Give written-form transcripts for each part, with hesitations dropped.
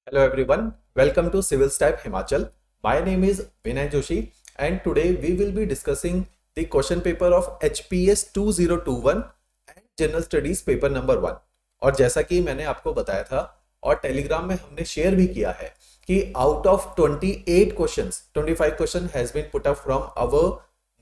Hello everyone, welcome to Civil Type Himachal. My name is Vinay Joshi and today we will be discussing the question paper of HPS 2021 and General Studies paper number 1. और जैसा कि मैंने आपको बताया था और Telegram में हमने शेयर भी किया है कि out of 28 questions 25 question has been put up from our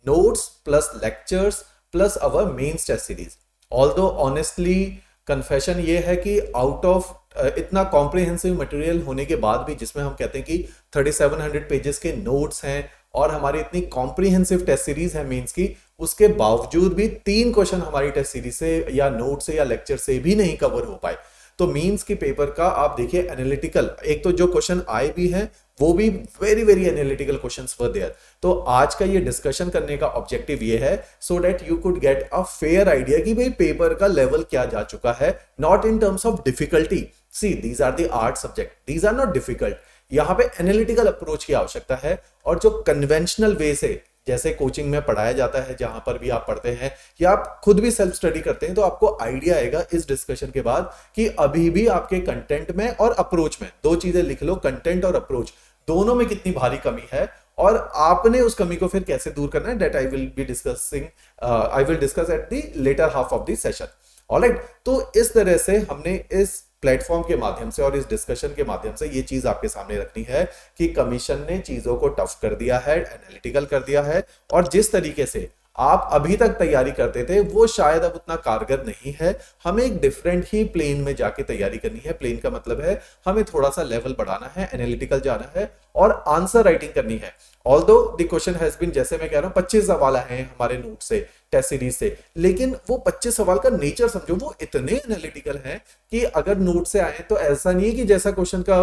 notes plus lectures plus our mains test series. Although honestly confession ये है कि आउट ऑफ इतना कॉम्प्रिहेंसिव मटेरियल होने के बाद भी, जिसमें हम कहते हैं कि 3700 पेजेस के नोट्स हैं और हमारी इतनी कॉम्प्रिहेंसिव टेस्ट सीरीज है मेंस की, उसके बावजूद भी 3 क्वेश्चन हमारी टेस्ट सीरीज से या नोट से या लेक्चर से भी नहीं कवर हो पाए. तो मींस की पेपर का आप देखिए एनालिटिकल, एक तो जो क्वेश्चन आए भी हैं वो भी very very analytical questions were there. तो आज का ये डिस्कशन करने का ऑब्जेक्टिव ये है so that you could get a fair idea कि भाई पेपर का लेवल क्या जा चुका है, not in terms of difficulty. See these are the art subject, these are not difficult. यहाँ पे एनालिटिकल अप्रोच की आवश्यकता है और जो कन्वेंशनल वे से जैसे कोचिंग में पढ़ाया जाता है, जहां पर भी आप पढ़ते हैं या आप खुद भी सेल्फ स्टडी करते हैं, तो आपको आइडिया आएगा इस डिस्कशन के बाद कि अभी भी आपके कंटेंट में और अप्रोच में, दो चीजें लिख लो, कंटेंट और अप्रोच दोनों में कितनी भारी कमी है और आपने उस कमी को फिर कैसे दूर करना है. That I will be discussing, I will discuss at the latter half of the session. Alright, तो इस तरह से हमने इस प्लेटफॉर्म के माध्यम से और इस डिस्कशन के माध्यम से ये चीज आपके सामने रखनी है कि कमीशन ने चीजों को टफ कर दिया है, एनालिटिकल कर दिया है और जिस तरीके से आप अभी तक तैयारी करते थे वो शायद अब उतना कारगर नहीं है. हमें एक डिफरेंट ही प्लेन में जाके तैयारी करनी है. प्लेन का मतलब है हमें थोड़ा सा लेवल बढ़ाना है, एनालिटिकल जाना है और आंसर राइटिंग करनी है. Although the question has been, जैसे मैं कह रहा हूं 25 सवाल हैं हमारे नोट से, टेस्ट सीरीज से, लेकिन वो 25 सवाल का नेचर समझो, वो इतने एनालिटिकल हैं कि अगर नोट से आए तो ऐसा नहीं है कि जैसा क्वेश्चन का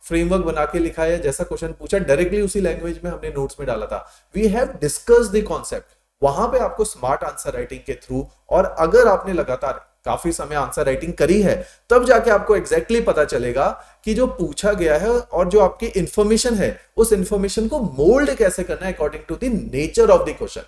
फ्रेमवर्क बना के लिखा है, जैसा क्वेश्चन पूछा डायरेक्टली उसी लैंग्वेज में हमने नोट्स में डाला था. We have discuss the concept. वहां पे आपको स्मार्ट आंसर राइटिंग के थ्रू, और अगर आपने लगातार काफी समय आंसर राइटिंग करी है तब जाके आपको एग्जैक्टली पता चलेगा कि जो पूछा गया है और जो आपकी इंफॉर्मेशन है उस इंफॉर्मेशन को मोल्ड कैसे करना है according to the nature of the question.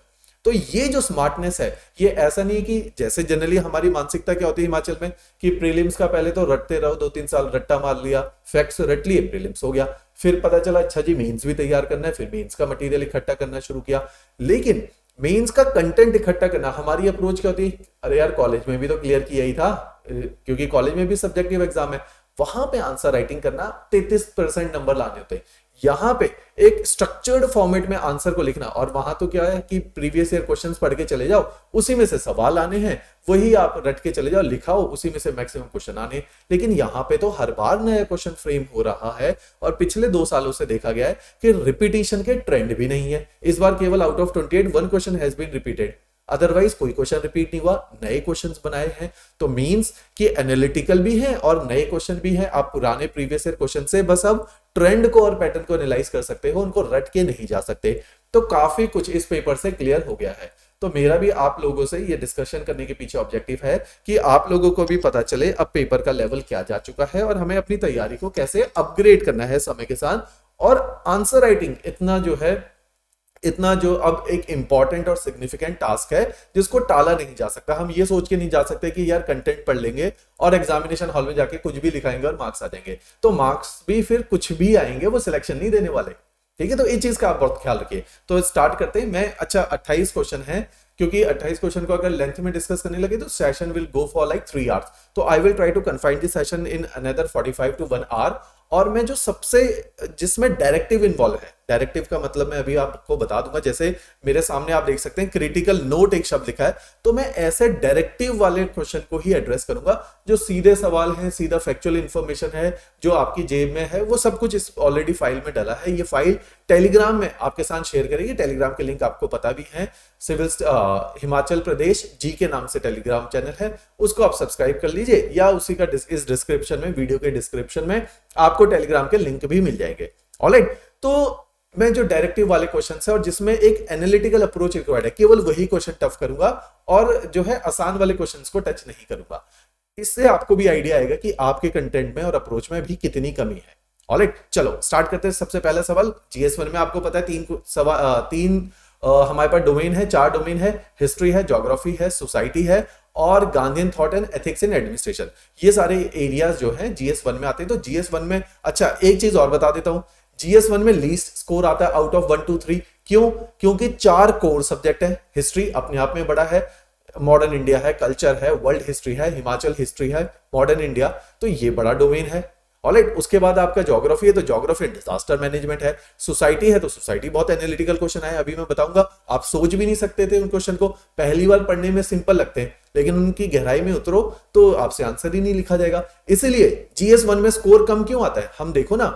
तो ये जो स्मार्टनेस है, ये ऐसा नहीं है कि जैसे जनरली हमारी मानसिकता क्या होती है हिमाचल में कि प्रीलिम्स का पहले तो रटते रहो, 2-3 साल रट्टा मार लिया, फैक्ट्स रट लिए, प्रीलिम्स हो गया, फिर पता चला अच्छा जी मेंस भी तैयार करना है, फिर मेंस का मटेरियल इकट्ठा करना शुरू किया. लेकिन मेंस का कंटेंट इकट्ठा करना, हमारी अप्रोच क्या होती है, अरे यार कॉलेज में भी तो क्लियर किया ही था, क्योंकि कॉलेज में भी सब्जेक्टिव एग्जाम है, वहां पे आंसर राइटिंग करना 33% नंबर लाने होते हैं. यहां पे एक स्ट्रक्चर्ड फॉर्मेट में आंसर को लिखना, और वहां तो क्या है कि प्रीवियस ईयर क्वेश्चंस पढ़ के चले जाओ, उसी में से सवाल आने हैं, वही आप रट के चले जाओ, लिखाओ, उसी में से मैक्सिमम क्वेश्चन आने. लेकिन यहां पे तो हर बार नया क्वेश्चन फ्रेम हो रहा है और पिछले 2 सालों से देखा गया है कि रिपीटिशन के ट्रेंड भी नहीं है. इस बार केवल out of 28 1 question has been repeated, otherwise कोई क्वेश्चन रिपीट नहीं हुआ, नए क्वेश्चंस बनाए हैं. तो मींस कि एनालिटिकल भी है और नए क्वेश्चन भी हैं. आप पुराने प्रीवियस ईयर क्वेश्चन से बस अब ट्रेंड को और पैटर्न को एनालाइज कर सकते हो, उनको रट के नहीं जा सकते. तो काफी कुछ इस पेपर से क्लियर हो गया है. तो मेरा भी आप लोगों से ये डिस्कशन करने के पीछे ऑब्जेक्टिव है कि आप लोगों को भी पता चले अब पेपर का लेवल क्या जा चुका है और हमें अपनी तैयारी को कैसे अपग्रेड करना है समय के साथ. और आंसर राइटिंग इतना जो अब एक इंपॉर्टेंट और सिग्निफिकेंट टास्क है जिसको टाला नहीं जा सकता. हम ये सोच के नहीं जा सकते कि यार कंटेंट पढ़ लेंगे और एग्जामिनेशन हॉल में जाके कुछ भी लिखाएंगे और मार्क्स आ जाएंगे. तो मार्क्स भी फिर कुछ भी आएंगे, वो सिलेक्शन नहीं देने वाले. ठीक है, तो इस चीज का आप बहुत ख्याल रखिए. तो स्टार्ट करते हैं. मैं 28 क्वेश्चन है, क्योंकि 28 क्वेश्चन को अगर लेंथ में डिस्कस करने लगे तो session will go for like 3 hours. तो I will try to confine this session in another 45 to 1 hour. और मैं जो सबसे, जिसमें डायरेक्टिव इन्वॉल्व है, डायरेक्टिव का मतलब मैं अभी आपको बता दूंगा. जैसे मेरे सामने आप देख सकते हैं क्रिटिकल नोट एक शब्द लिखा है, तो मैं ऐसे डायरेक्टिव वाले क्वेश्चन को ही एड्रेस करूंगा. जो सीधे सवाल हैं, सीधा फैक्चुअल इंफॉर्मेशन है जो आपकी जेब में है, वो सब कुछ इस ऑलरेडी फाइल में डाला है. ये फाइल टेलीग्राम में आपके साथ शेयर करेंगे. टेलीग्राम के लिंक आपको पता भी है, सिविल हिमाचल प्रदेश जी के नाम से टेलीग्राम चैनल है, उसको आप सब्सक्राइब कर लीजिए, या उसी का इस डिस्क्रिप्शन में, वीडियो के डिस्क्रिप्शन में आपको टेलीग्राम के लिंक भी मिल जाएंगे. ऑलराइट, तो मैं जो डायरेक्टिव वाले क्वेश्चन है और जिसमें एक एनालिटिकल अप्रोच रिक्वायर्ड है, केवल वही क्वेश्चन टफ करूंगा और जो है आसान वाले क्वेश्चंस को टच नहीं करूंगा. इससे आपको भी आइडिया आएगा कि आपके कंटेंट में और अप्रोच में भी कितनी कमी है. ऑलराइट, चलो स्टार्ट करते हैं. सबसे पहला सवाल, जीएस 1 में आपको पता है तीन हमारे पास डोमेन है, 4 डोमेन है, हिस्ट्री है, ज्योग्राफी है, सोसाइटी है और Gandhian thought and ethics in administration. ये सारे एरियाज जो हैं GS1 में आते हैं। तो GS1 में, अच्छा एक चीज और बता देता हूं, GS1 में लीस्ट स्कोर आता है आउट ऑफ 1 2 3। क्यों? क्योंकि 4 कोर सब्जेक्ट है। हिस्ट्री अपने आप में बड़ा है, मॉडर्न इंडिया है, कल्चर है, वर्ल्ड हिस्ट्री है, हिमाचल हिस्ट्री है, मॉडर्न इंडिया, तो ये बड़ा डोमेन है। ऑलराइट, उसके बाद आपका ज्योग्राफी है, तो ज्योग्राफी डिजास्टर मैनेजमेंट है। सोसाइटी है तो सोसाइटी बहुत एनालिटिकल क्वेश्चन है, अभी मैं बताऊंगा। आप सोच भी नहीं सकते थे उन क्वेश्चन को, पहली बार पढ़ने में सिंपल लगते हैं, लेकिन उनकी गहराई में उतरो तो आपसे आंसर ही नहीं लिखा जाएगा। इसीलिए GS1 में स्कोर कम क्यों आता है? हम देखो ना,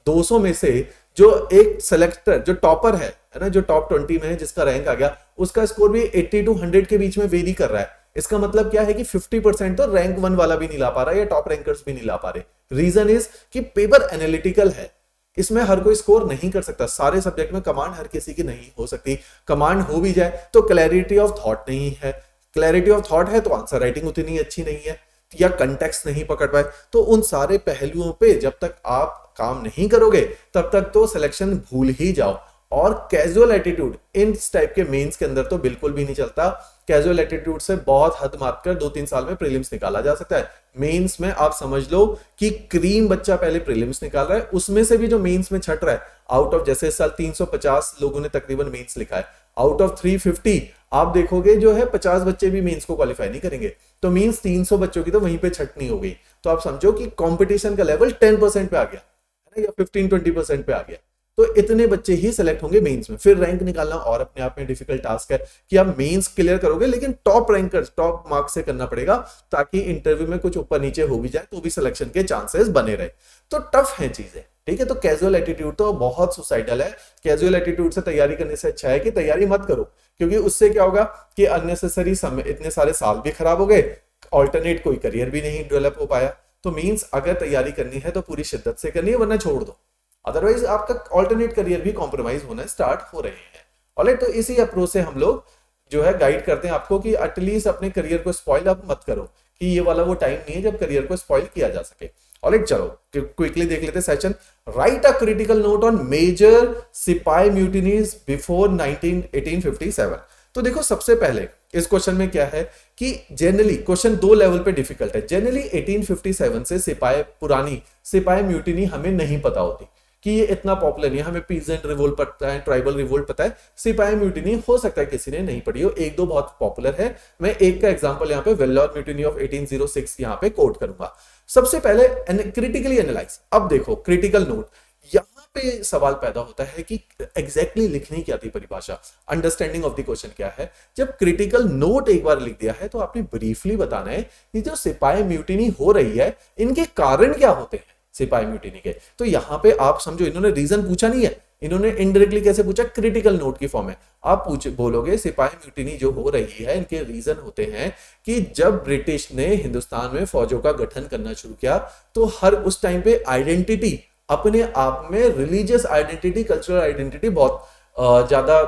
200 में से जो एक सेलेक्टर, जो टॉपर है ना, जो टॉप 20 में है, जिसका रैंक आ गया, उसका स्कोर भी 80 to 100 के बीच में वेरी कर रहा है। इसका मतलब क्या है कि 50% तो रैंक 1 वाला भी नहीं ला पा रहा, या टॉप रैंकर्स भी नहीं ला पा रहे। रीजन इज कि पेपर एनालिटिकल है, इसमें हर कोई स्कोर नहीं कर सकता। सारे सब्जेक्ट में कमांड हर किसी की नहीं हो सकती, कमांड हो भी जाए तो क्लैरिटी ऑफ थॉट नहीं है। क्लैरिटी ऑफ थॉट है तो आंसर राइटिंग उतनी अच्छी नहीं है, या कंटेक्स्ट नहीं पकड़ पाए। तो उन सारे पहलुओं पे जब तक आप काम नहीं करोगे तब तक तो सिलेक्शन भूल ही जाओ। और कैजुअल एटीट्यूड इन टाइप के मेंस के अंदर तो बिल्कुल भी नहीं चलता। कैजुअल एटीट्यूड से बहुत हद मात कर 2-3 साल में प्रीलिम्स निकाला जा सकता है। मेंस में आप समझ लो कि क्रीम बच्चा पहले प्रीलिम्स निकाल रहा है, उसमें से भी जो मेंस में छट रहा है, आउट ऑफ जैसे इस साल 350 लोगों ने तकरीबन मेंस लिखा है, आउट ऑफ 350 आप देखोगे जो है 50 बच्चे भी मेंस को क्वालिफाई नहीं करेंगे। तो मींस 300 बच्चों की तो वहीं पे छटनी हो गई। तो आप समझो कि कंपटीशन का लेवल 10% पे आ गया है ना, या 15-20% पे आ गया। तो इतने बच्चे ही सिलेक्ट होंगे मेंस में। फिर रैंक निकालना और अपने आप में डिफिकल्ट टास्क है कि आप मेंस क्लियर करोगे, लेकिन टॉप रैंकर्स, टॉप मार्क्स से करना पड़ेगा, ताकि इंटरव्यू में कुछ ऊपर नीचे हो भी जाए तो भी सिलेक्शन के चांसेस बने रहे। तो टफ है चीजें, ठीक है। तो कैजुअल एटीट्यूड तो बहुत सुसाइडल है। कैजुअल एटीट्यूड से तैयारी करने से अच्छा है कि तैयारी मत करो, क्योंकि उससे क्या होगा कि अननेसेसरी समय, इतने सारे साल भी खराब हो गए, ऑल्टरनेट कोई करियर भी नहीं डेवलप हो पाया। तो मींस अगर तैयारी करनी है तो पूरी शिद्दत से करनी है, वरना छोड़ दो, अदरवाइज आपका ऑल्टरनेट करियर भी कॉम्प्रोमाइज होना स्टार्ट हो रहे हैं। ऑलराइट, तो इसी अप्रोच से हम लोग जो है गाइड करते हैं आपको कि एटलीस्ट अपने करियर को स्पॉइल आप मत करो, कि ये वाला वो टाइम नहीं है जब करियर को स्पॉइल किया जा सके। ऑलराइट, चलो क्विकली देख लेते session. Write a critical note on major sipahi mutinies before 1857। तो देखो, सबसे पहले इस क्वेश्चन में क्या है कि जनरली क्वेश्चन 2 लेवल पे डिफिकल्ट है। जनरली 1857 से सिपाही, पुरानी सिपाही म्यूटिनी हमें नहीं पता होती कि ये इतना पॉपुलर नहीं है। हमें पीजेंट रिवोल्ट पता है, ट्राइबल रिवोल्ट पता है, सिपाही म्यूटिनी हो सकता है किसी ने नहीं पढ़ी हो, 1-2 बहुत पॉपुलर है। मैं एक का एग्जांपल यहाँ पे वेल्लोर म्यूटिनी ऑफ 1806 यहाँ पे कोट करूंगा। सबसे पहले क्रिटिकली एनालाइज। अब देखो क्रिटिकल नोट, यहाँ पे सवाल पैदा होता है कि एग्जैक्टली लिखनी क्या थी परिभाषा, अंडरस्टैंडिंग ऑफ द क्वेश्चन क्या है। जब क्रिटिकल नोट एक बार लिख दिया है तो आपने ब्रीफली बताना है कि जो सिपाही म्यूटिनी हो रही है इनके कारण क्या होते हैं सिपाही म्यूटिनी के। तो यहां पे आप समझो, इन्होंने रीजन पूछा नहीं है, इन्होंने इनडायरेक्टली कैसे पूछा, क्रिटिकल नोट की फॉर्म में। आप बोलोगे सिपाही म्यूटिनी जो हो रही है इनके रीजन होते हैं कि जब ब्रिटिश ने हिंदुस्तान में फौजों का गठन करना शुरू किया तो हर उस टाइम पे आइडेंटिटी, अपने आप में रिलीजियस आइडेंटिटी, कल्चरल आइडेंटिटी बहुत ज्यादा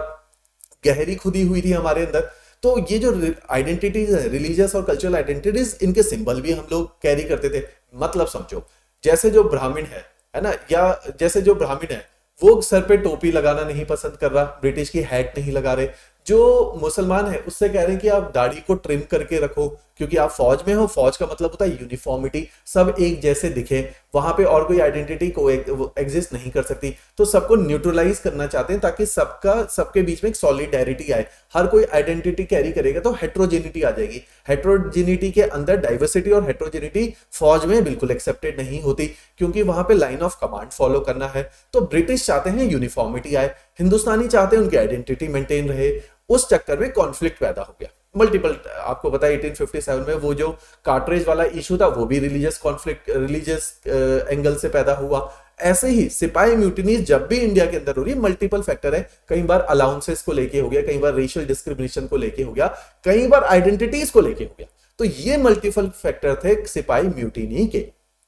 गहरी खुदी हुई थी हमारे अंदर। तो ये जो आइडेंटिटीज है, रिलीजियस और कल्चरल आइडेंटिटीज, इनके सिंबल भी हम लोग कैरी करते थे। मतलब समझो, जैसे जो ब्राह्मण है ना, या जैसे जो ब्राह्मण है वो सर पे टोपी लगाना नहीं पसंद कर रहा, ब्रिटिश की हैट नहीं लगा रहे। जो मुसलमान है उससे कह रहे हैं कि आप दाढ़ी को ट्रिम करके रखो, क्योंकि आप फौज में हो, फौज का मतलब होता है यूनिफॉर्मिटी, सब एक जैसे दिखे, वहां पे और कोई आइडेंटिटी को एग्जिस्ट नहीं कर सकती। तो सबको न्यूट्रलाइज करना चाहते हैं ताकि सबके बीच में एक सॉलिडेरिटी आए। हर कोई आइडेंटिटी कैरी करेगा तो हेट्रोजेनिटी आ जाएगी। हेट्रोजेनिटी के अंदर डाइवर्सिटी और हेट्रोजेनिटी फौज में बिल्कुल एक्सेप्टेड नहीं होती, क्योंकि वहां पे लाइन ऑफ कमांड फॉलो करना है। तो ब्रिटिश चाहते हैं यूनिफॉर्मिटी आए, हिंदुस्तानी चाहते हैं उनकी आइडेंटिटी मेंटेन रहे। उस चक्कर में कॉन्फ्लिक्ट पैदा हो गया मल्टीपल। आपको पता है 1857 में वो जो कार्टरेज वाला इशू था वो भी रिलीजियस कॉन्फ्लिक्ट, रिलीजियस एंगल से पैदा हुआ। ऐसे ही सिपाही म्यूटिनी जब भी इंडिया के अंदर हो रही है, मल्टीपल फैक्टर है। कई बार अलाउंसेस को लेके हो गया, कई बार रेशियल डिस्क्रिमिनेशन को लेके हो गया, कई बार आइडेंटिटीज को लेके हो गया। तो ये मल्टीपल फैक्टर थे सिपाही म्यूटिनी के।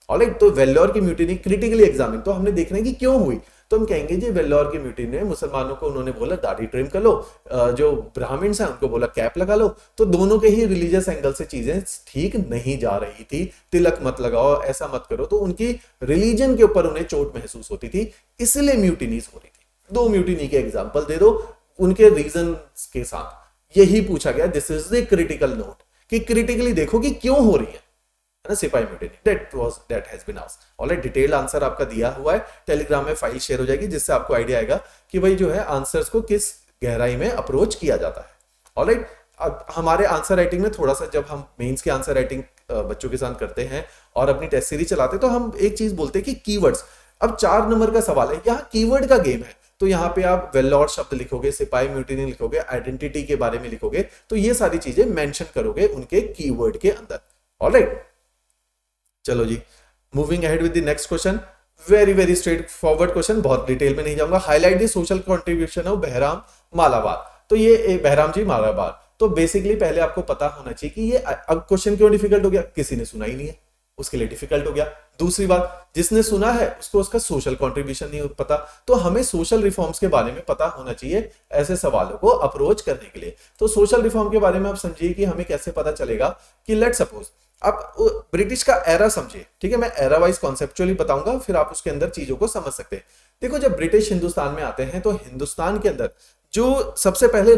ऑलराइट, तो वेल्लोर की म्यूटिनी क्रिटिकली एग्जामिन, तो हमने देखना है कि क्यों हुई। तो हम कहेंगे जी वेल्लोर की म्यूटिनी में मुसलमानों को उन्होंने बोला दाढ़ी ट्रिम कर लो, जो ब्राह्मण्स हैं उनको बोला कैप लगा लो। तो दोनों के ही रिलीजियस एंगल से चीजें ठीक नहीं जा रही थी। तिलक मत लगाओ, ऐसा मत करो, तो उनकी रिलीजन के ऊपर उन्हें चोट महसूस होती थी, इसलिए म्यूटिनीज हो रही थी। 2 म्यूटिनी के एग्जाम्पल दे दो उनके रीजन के साथ, यही पूछा गया। This is the critical note कि क्रिटिकली देखो कि क्यों हो रही है ना sipahi mutiny. That has been asked. Alright, detailed answer आपका दिया हुआ है, टेलीग्राम में फाइल शेयर हो जाएगी, जिससे आपको आइडिया आएगा कि भाई जो है आंसर्स को किस गहराई में अप्रोच किया जाता है। ऑलराइट, अब हमारे आंसर राइटिंग में थोड़ा सा, जब हम मेंस की आंसर राइटिंग बच्चों के साथ करते हैं और अपनी टेस्ट सीरीज चलाते हैं, तो हम एक चीज बोलते हैं कि कीवर्ड्स। अब 4 नंबर का सवाल है, यहाँ कीवर्ड का गेम है, तो यहाँ पे आप वेल्लोर शब्द लिखोगे, सिपाही म्यूटिनी लिखोगे, आइडेंटिटी के बारे में लिखोगे, तो ये सारी चीजें मेंशन करोगे उनके कीवर्ड के अंदर। ऑलराइट, चलो जी, moving ahead with the next question. Very straightforward question, बहुत डिटेल में नहीं जाऊंगा। Highlight the social contribution of Behram Malabar. तो ये बहराम जी मालाबार, तो बेसिकली पहले आपको पता होना चाहिए कि ये, अब क्वेश्चन क्यों डिफिकल्ट हो गया, किसी ने सुना ही नहीं है, उसके लिए डिफिकल्ट हो गया। दूसरी बात, जिसने सुना है उसको उसका सोशल कंट्रीब्यूशन नहीं पता, तो हमें सोशल रिफॉर्म्स के बारे में पता होना चाहिए ऐसे सवालों को अप्रोच करने के लिए। तो सोशल रिफॉर्म के बारे में आप समझिए कि हमें कैसे पता चलेगा कि लेट सपोज आप ब्रिटिश का एरा समझिए, ठीक है, मैं एरा वाइज कॉन्सेप्चुअली बताऊंगा, फिर आप उसके अंदर चीजों को समझ सकते हैं। देखो, जब ब्रिटिश हिंदुस्तान में आते हैं तो हिंदुस्तान के अंदर जो सबसे पहले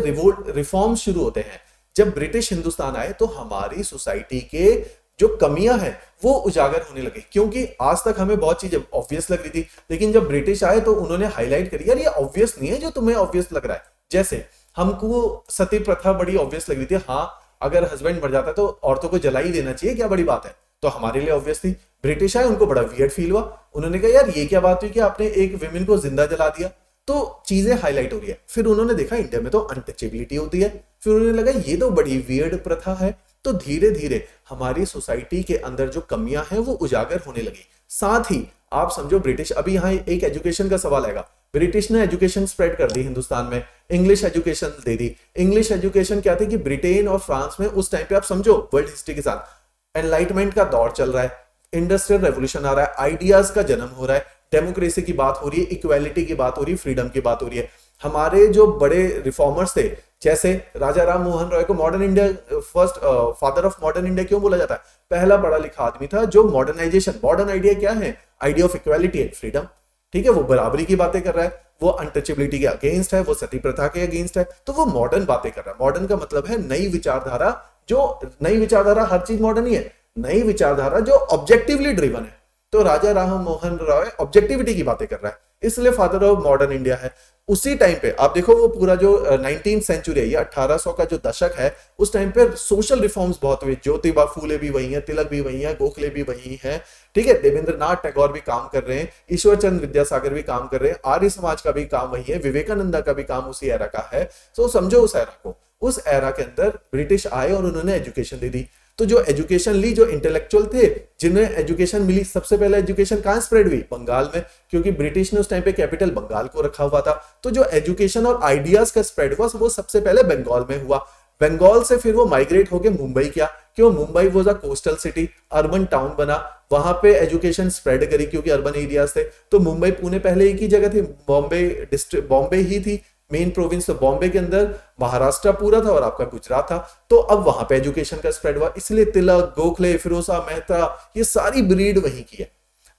रिफॉर्म शुरू होते हैं, जब ब्रिटिश हिंदुस्तान आए तो हमारी सोसाइटी के जो कमियां हैं वो उजागर होने लगे, क्योंकि आज तक हमें बहुत चीजें ऑब्वियस लग रही थी, लेकिन जब ब्रिटिश आए तो उन्होंने हाईलाइट करी, यार ये ऑब्वियस नहीं है जो तुम्हें ऑब्वियस लग रहा है। जैसे हमको सती प्रथा बड़ी ऑब्वियस लग रही थी, हाँ अगर हस्बैंड मर जाता है तो औरतों को जला ही देना चाहिए, क्या बड़ी बात है, तो हमारे लिए ऑब्वियस थी। ब्रिटिश आए, उनको बड़ा वियर्ड फील हुआ, उन्होंने कहा यार ये क्या बात हुई कि आपने एक विमेन को जिंदा जला दिया, तो चीजें हाईलाइट हो रही है। फिर उन्होंने देखा इंडिया में तो अनटचेबिलिटी होती है, फिर उन्होंने लगा ये तो बड़ी वियर्ड प्रथा है, तो धीरे धीरे हमारी सोसाइटी के अंदर जो कमियां हैं वो उजागर होने लगी। साथ ही आप समझो ब्रिटिश, अभी यहाँ एक एजुकेशन का सवाल आएगा, ब्रिटिश ने एजुकेशन स्प्रेड कर दी हिंदुस्तान में, इंग्लिश एजुकेशन दे दी। इंग्लिश एजुकेशन क्या थी कि ब्रिटेन और फ्रांस में उस टाइम पे आप समझो वर्ल्ड हिस्ट्री के साथ एनलाइटमेंट का दौर चल रहा है, इंडस्ट्रियल रेवोल्यूशन आ रहा है, आइडियाज का जन्म हो रहा है, डेमोक्रेसी की बात हो रही है, इक्वालिटी की बात हो रही है, फ्रीडम की बात हो रही है। हमारे जो बड़े रिफॉर्मर्स थे, जैसे राजा राम मोहन रॉय को modern India first father of modern India क्यों बोला जाता है, पहला पढ़ा लिखा आदमी था जो मॉडर्नाइजेशन, मॉडर्न आइडिया क्या है, idea of equality and freedom, ठीक है, वो बराबरी की बातें कर रहा है, वो अनटचेबिलिटी के अगेंस्ट है, वो सती प्रथा के अगेंस्ट है, तो वो मॉडर्न बातें कर रहा है। मॉडर्न का मतलब है नई विचारधारा, जो नई विचारधारा, हर चीज मॉडर्न ही है, नई विचारधारा जो ऑब्जेक्टिवली ड्रिवन है। तो राजा राम मोहन रॉय ऑब्जेक्टिविटी की बातें कर रहा है, इसलिए फादर ऑफ मॉडर्न इंडिया है। उसी टाइम पे आप देखो वो पूरा जो 19th सेंचुरी है, ये 1800 का जो दशक है, उस टाइम पे सोशल रिफॉर्म्स बहुत हुए, ज्योतिबा फूले भी वही हैं, तिलक भी वही हैं, गोखले भी वही हैं, ठीक है, देवेंद्रनाथ टैगोर भी काम कर रहे हैं, ईश्वर चंद्र विद्यासागर भी काम कर रहे हैं, आर्य समाज का भी काम वही है, विवेकानंदा का भी काम उसी एरा का है। तो समझो उस एरा को, उस एरा के अंदर ब्रिटिश आए और उन्होंने एजुकेशन दे दी। तो जो एजुकेशन ली, जो इंटेलेक्चुअल थे जिन्हें एजुकेशन मिली, सबसे पहले एजुकेशन कहां स्प्रेड हुई, बंगाल में, क्योंकि ब्रिटिश ने उस टाइम पे कैपिटल बंगाल को रखा हुआ था। तो जो एजुकेशन और आइडियाज का स्प्रेड हुआ वो सबसे पहले बंगाल में हुआ। बंगाल से फिर वो माइग्रेट होके मुंबई किया, क्यों, Mumbai was a coastal city, urban town बना, वहां पे एजुकेशन स्प्रेड करी क्योंकि अर्बन एरियाज थे। तो मुंबई पुणे पहले एक ही जगह थी, बॉम्बे डिस्ट्रिक्ट, बॉम्बे ही थी मेन प्रोविंस, तो बॉम्बे के अंदर महाराष्ट्र पूरा था और आपका गुजरात था। तो अब वहां पे एजुकेशन का स्प्रेड हुआ, इसलिए तिलक, गोखले, फिरोजा मेहता, ये सारी ब्रीड वहीं की है।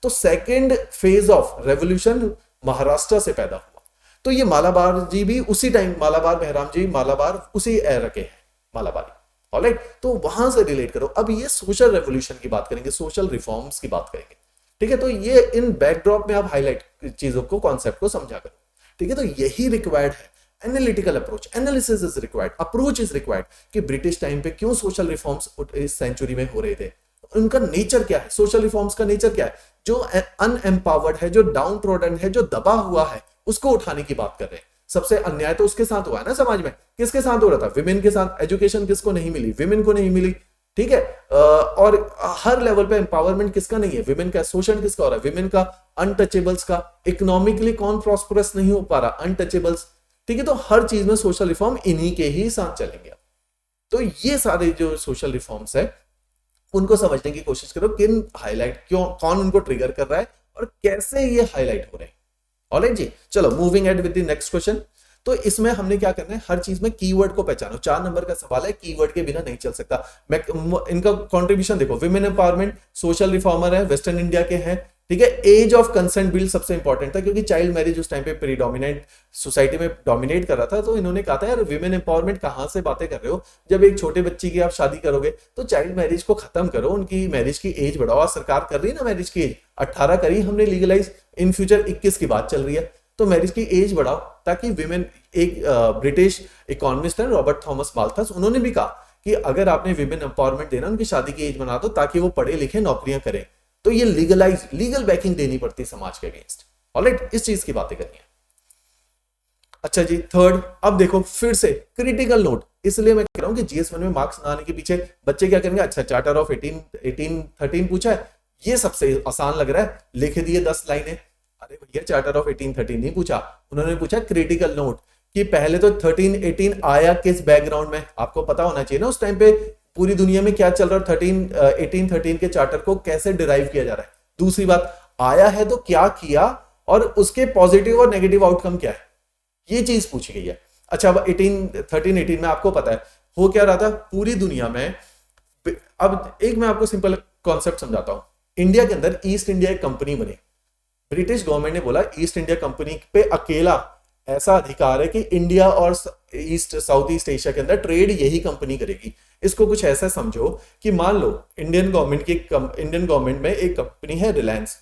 तो second phase of revolution Maharashtra से पैदा हुआ। तो ये मालाबार जी भी उसी टाइम, मालाबार बहराम जी मालाबार उसी एरा के हैं, मालाबारी। ऑलराइट, तो वहां से रिलेट करो। अब ये सोशल रेवोल्यूशन की बात करेंगे, सोशल रिफॉर्म्स की बात करेंगे, ठीक है। तो ये इन बैकड्रॉप में आप हाईलाइट चीजों को, कॉन्सेप्ट को समझा करो, ठीक है। तो यही रिक्वायर्ड है, analytical approach, analysis is required, approach is required कि ब्रिटिश टाइम पे क्यों सोशल रिफॉर्म्स इस सेंचुरी में हो रहे थे, उनका नेचर क्या है, सोशल रिफॉर्म्स का नेचर क्या है, जो अनएम्पावर्ड है, जो डाउन ट्रोडन है, जो दबा हुआ है, उसको उठाने की बात कर रहे हैं। सबसे अन्याय तो उसके साथ हुआ है ना समाज में, किसके साथ हो रहा था, विमेन के साथ। एजुकेशन किसको नहीं मिली, विमेन को नहीं मिली, ठीक है। और हर लेवल पे एम्पावरमेंट किसका नहीं है, विमेन का। शोषण किसका हो रहा है, विमेन का, अनटचेबल्स का। इकोनॉमिकली कौन प्रॉस्परस नहीं हो पा रहा, अनटचेबल्स, ठीक है। तो हर चीज में सोशल रिफॉर्म इन्हीं के ही साथ चलेंगे। तो ये सारे जो सोशल रिफॉर्म्स है उनको समझने की कोशिश करो, किन हाईलाइट, क्यों, कौन उनको ट्रिगर कर रहा है और कैसे ये हाईलाइट हो रहे हैं। ऑलराइट जी, चलो moving ahead with the next question. तो इसमें हमने क्या करना है, हर चीज में कीवर्ड को पहचानो। 4 नंबर का सवाल है, कीवर्ड के बिना नहीं चल सकता। मैं इनका कंट्रीब्यूशन देखो, विमेन एम्पावरमेंट, सोशल रिफॉर्मर है, वेस्टर्न इंडिया के हैं, ठीक है। एज ऑफ कंसेंट बिल सबसे इंपॉर्टेंट था, क्योंकि चाइल्ड मैरिज उस टाइम पे प्रीडोमिनेंट सोसाइटी में डोमिनेट कर रहा था। तो इन्होंने कहा था यार विमेन एम्पावरमेंट कहां से बातें कर रहे हो, जब एक छोटे बच्ची की आप शादी करोगे तो चाइल्ड मैरिज को खत्म करो, उनकी मैरिज की एज बढ़ाओ। सरकार कर रही है ना मैरिज की एज 18 करी हमने लीगलाइज, इन फ्यूचर 21 की बात चल रही है, तो मैरिज की एज बढ़ाओ ताकि विमेन। एक ब्रिटिश इकोनॉमिस्ट है रॉबर्ट थॉमस माल्थस, उन्होंने भी कहा कि अगर आपने विमेन एम्पावरमेंट देना, उनकी शादी की एज बना दो ताकि वो पढ़े लिखे नौकरियां करें। तो ये लीगल बैकिंग देनी पड़ती है समाज के अगेंस्ट। ऑलराइट, इस चीज की बातें करनी है। अच्छा जी, थर्ड, अब देखो फिर से क्रिटिकल नोट, इसलिए मैं कह रहा हूं कि GS1 में मार्क्स ना आने के पीछे बच्चे क्या करेंगे, अच्छा चार्टर ऑफ 1813 पूछा है, ये सबसे आसान लग रहा है, लिख दिए 10 लाइनें। अरे भैया चार्टर ऑफ 1813 नहीं पूछा, उन्होंने पूछा क्रिटिकल नोट कि पहले तो 1318 आया किस बैकग्राउंड में, आपको पता होना चाहिए ना उस टाइम पे पूरी दुनिया में क्या चल रहा है, 1813 के चार्टर को कैसे डिराइव किया जा रहा है। दूसरी बात, आया है तो क्या किया और उसके पॉजिटिव और नेगेटिव आउटकम क्या है, ये चीज पूछी गई है। अच्छा, अब 1318 में आपको पता है हो क्या रहा था पूरी दुनिया में। अब एक मैं आपको सिंपल कॉन्सेप्ट समझाता हूं। इंडिया के अंदर ईस्ट इंडिया एक कंपनी बनी, ब्रिटिश गवर्नमेंट ने बोला ईस्ट इंडिया कंपनी पे अकेला ऐसा अधिकार है कि इंडिया और साउथ ईस्ट एशिया के अंदर ट्रेड यही कंपनी करेगी। इसको कुछ ऐसा समझो कि मान लो इंडियन गवर्नमेंट में एक कंपनी है रिलायंस,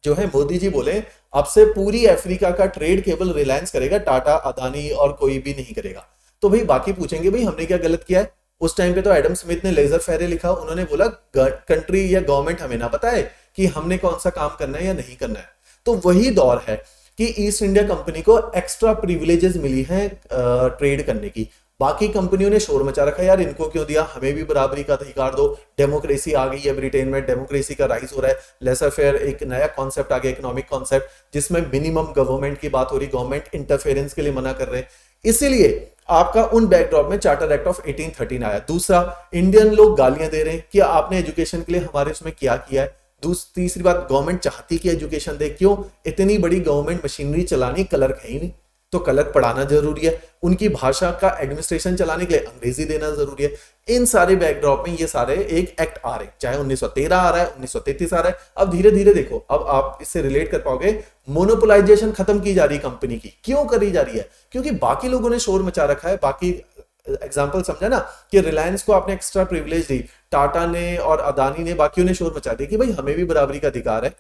जो है मोदी जी बोले अब से पूरी अफ्रीका का ट्रेड केवल रिलायंस करेगा, टाटा अदानी और कोई भी नहीं करेगा। तो भाई बाकी पूछेंगे भाई हमने क्या गलत किया है। उस टाइम पे तो एडम स्मिथ ने लेजर फेरे लिखा, उन्होंने बोला कंट्री या गवर्नमेंट हमें ना पता है कि हमने कौन सा काम करना है या नहीं करना है। तो वही दौर है कि ईस्ट इंडिया कंपनी को एक्स्ट्रा प्रिविलेजेस मिली हैं ट्रेड करने की। बाकी कंपनियों ने शोर मचा रखा है यार इनको क्यों दिया, हमें भी बराबरी का अधिकार दो, डेमोक्रेसी आ गई है ब्रिटेन में, डेमोक्रेसी का राइज हो रहा है, लेसर फेयर एक नया कॉन्सेप्ट आ गया, इकोनॉमिक कॉन्सेप्ट जिसमें मिनिमम गवर्नमेंट की बात हो रही, गवर्नमेंट इंटरफेरेंस के लिए मना कर रहे हैं। इसीलिए आपका उन बैकड्रॉप में चार्टर एक्ट ऑफ 1813 आया। दूसरा, इंडियन लोग गालियां दे रहे हैं कि आपने एजुकेशन के लिए हमारे उसमें क्या किया है। तीसरी बात, गवर्नमेंट चाहती कि एजुकेशन दे, क्यों, इतनी बड़ी गवर्नमेंट मशीनरी चलानी, क्लर्क है ही नहीं तो क्लर्क पढ़ाना जरूरी है, उनकी भाषा का एडमिनिस्ट्रेशन चलाने के लिए अंग्रेजी देना जरूरी है। इन सारे बैकड्रॉप में ये सारे एक एक्ट आ रहे हैं, चाहे 1913 आ रहा है, 1933 आ रहा है। अब धीरे धीरे देखो, अब आप इससे रिलेट कर पाओगे, मोनोपोलाइजेशन खत्म की जा रही है कंपनी की। क्यों करी जा रही है, क्योंकि बाकी लोगों ने शोर मचा रखा है। बाकी एग्जाम्पल समझा ना कि रिलायंस को आपने एक्स्ट्रा प्रिविलेज दी, टाटा ने और अदानी ने, बाकियों ने शोर मचा दिया कि भाई हमें भी बराबरी का अधिकार है।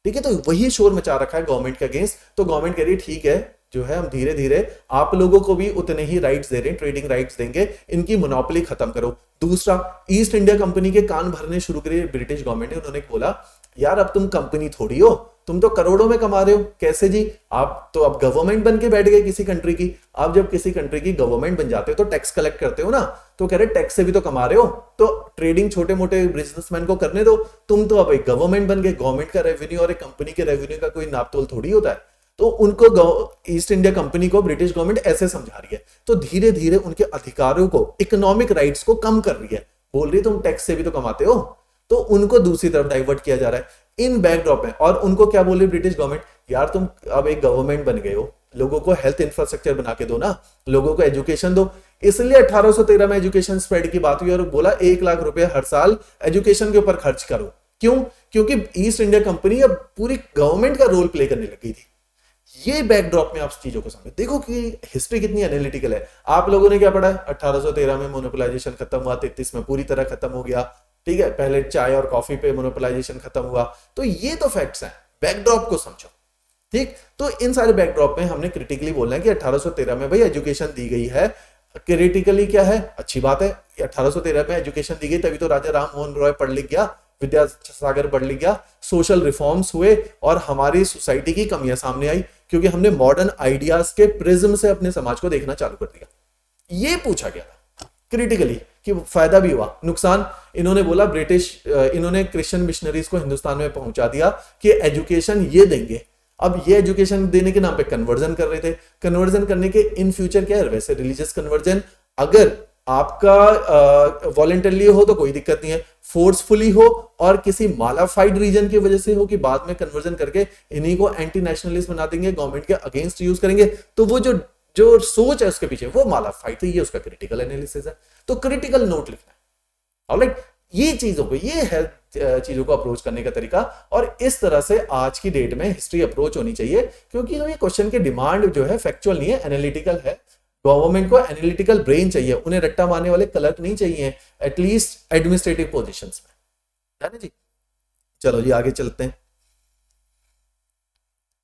ठीक है, तो वही शोर मचा रखा है गवर्नमेंट के अगेंस्ट। तो गवर्नमेंट कह रही है ठीक है, जो है हम धीरे धीरे आप लोगों को भी उतने ही राइट्स दे रहे हैं, ट्रेडिंग राइट्स देंगे, इनकी मोनोपोली खत्म करो। दूसरा, ईस्ट इंडिया कंपनी के कान भरने शुरू करे ब्रिटिश गवर्नमेंट ने। उन्होंने बोला यार अब तुम कंपनी थोड़ी हो, तुम तो करोड़ों में कमा रहे हो। कैसे जी, आप तो अब गवर्नमेंट बन के बैठ गए किसी कंट्री की। आप जब किसी कंट्री की गवर्नमेंट बन जाते हो तो टैक्स कलेक्ट करते हो ना, तो कह रहे टैक्स से भी तो कमा रहे हो, तो ट्रेडिंग छोटे मोटे बिजनेसमैन को करने दो। तुम तो अब एक गवर्नमेंट बन गए, गवर्नमेंट का रेवेन्यू और एक कंपनी के रेवेन्यू का कोई नापतोल थोड़ी होता है। तो उनको ईस्ट इंडिया कंपनी को ब्रिटिश गवर्नमेंट ऐसे समझा रही है, तो धीरे धीरे उनके अधिकारों को, इकोनॉमिक राइट्स को कम कर रही है। बोल रही तुम टैक्स से भी तो कमाते हो, तो उनको दूसरी तरफ डाइवर्ट किया जा रहा है इन बैकड्रॉप में। और उनको क्या बोल रही ब्रिटिश गवर्नमेंट, यार तुम अब एक गवर्नमेंट बन गए हो, लोगों को हेल्थ इंफ्रास्ट्रक्चर बना के दो ना, लोगों को एजुकेशन दो। इसलिए 1813 में एजुकेशन स्प्रेड की बात हुई और बोला 1 लाख रुपए हर साल एजुकेशन के ऊपर खर्च करो। क्यों, क्योंकि ईस्ट इंडिया कंपनी अब पूरी गवर्नमेंट का रोल प्ले करने लगी थी। ये बैकड्रॉप में आप चीजों को समझो, देखो कि हिस्ट्री कितनी एनालिटिकल है। आप लोगों ने क्या पढ़ा है, 1813 में मोनोपोलाइजेशन खत्म हुआ, 33 में पूरी तरह खत्म हो गया। ठीक है, पहले चाय और कॉफी पे मोनोपोलाइजेशन खत्म हुआ। तो ये तो फैक्ट्स हैं, बैकड्रॉप को समझो। ठीक, तो इन सारे बैकड्रॉप में हमने क्रिटिकली बोलना है कि 1813 में भाई एजुकेशन दी गई है। क्रिटिकली क्या है, अच्छी बात है, 1813 में एजुकेशन दी गई, तभी तो राजा राम मोहन रॉय पढ़ लिख गया, विद्यासागर पढ़ लिख गया, सोशल रिफॉर्म्स हुए और हमारी सोसाइटी की कमियां सामने आई, क्योंकि हमने मॉडर्न आइडियाज के प्रिज्म से अपने समाज को देखना चालू कर दिया। ये पूछा गया था क्रिटिकली कि फायदा भी हुआ, नुकसान। इन्होंने बोला इन्होंने क्रिश्चियन मिशनरीज को हिंदुस्तान में पहुंचा दिया कि एजुकेशन ये देंगे। अब ये एजुकेशन देने के नाम पे कन्वर्जन कर रहे थे। कन्वर्जन करने के इन फ्यूचर क्या है, वैसे रिलीजियस कन्वर्जन अगर आपका वॉलेंटरली हो तो कोई दिक्कत नहीं है, फोर्सफुली हो और किसी मालाफाइड रीजन की वजह से हो कि बाद में कन्वर्जन करके इन्हीं को एंटी नेशनलिस्ट बना देंगे, गवर्नमेंट के अगेंस्ट यूज करेंगे, तो वो जो सोच है उसके पीछे वो मालाफाइड थी। ये उसका क्रिटिकल एनालिसिस है, तो क्रिटिकल नोट लिखना है। ऑलराइट, ये चीजों को, ये है चीजों को अप्रोच करने का तरीका। और इस तरह से आज की डेट में हिस्ट्री अप्रोच होनी चाहिए, क्योंकि ये क्वेश्चन की डिमांड जो है फैक्चुअल नहीं है, एनालिटिकल है। गवर्नमेंट को एनालिटिकल ब्रेन चाहिए, उन्हें रट्टा मारने वाले क्लर्क नहीं चाहिए, एटलीस्ट एडमिनिस्ट्रेटिव पोजीशंस में, है ना जी। चलो जी आगे चलते हैं।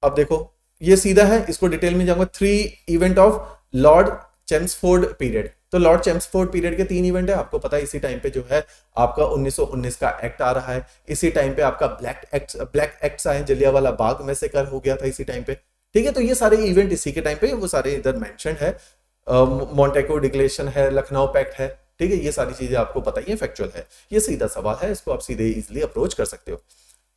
अब देखो ये सीधा है, इसको डिटेल में जाऊंगा। 3 event of Lord Chelmsford period. तो लॉर्ड चेम्सफोर्ड पीरियड के 3 इवेंट है, आपको पता है। इसी टाइम पे जो है आपका 1919 का एक्ट आ रहा है, इसी टाइम पे आपका ब्लैक एक्ट्स आए, जलियांवाला बाग में से कर हो गया था इसी टाइम पे, ठीक है। तो ये सारे इवेंट इसी के टाइम पे वो सारे इधर मेंशन है। मॉन्टेगो डिक्लेरेशन है, लखनऊ पैक्ट है, ठीक है। ये सारी चीजें आपको पता ही है, फैक्चुअल है। ये सीधा सवाल है, इसको आप सीधे इजिली अप्रोच कर सकते हो।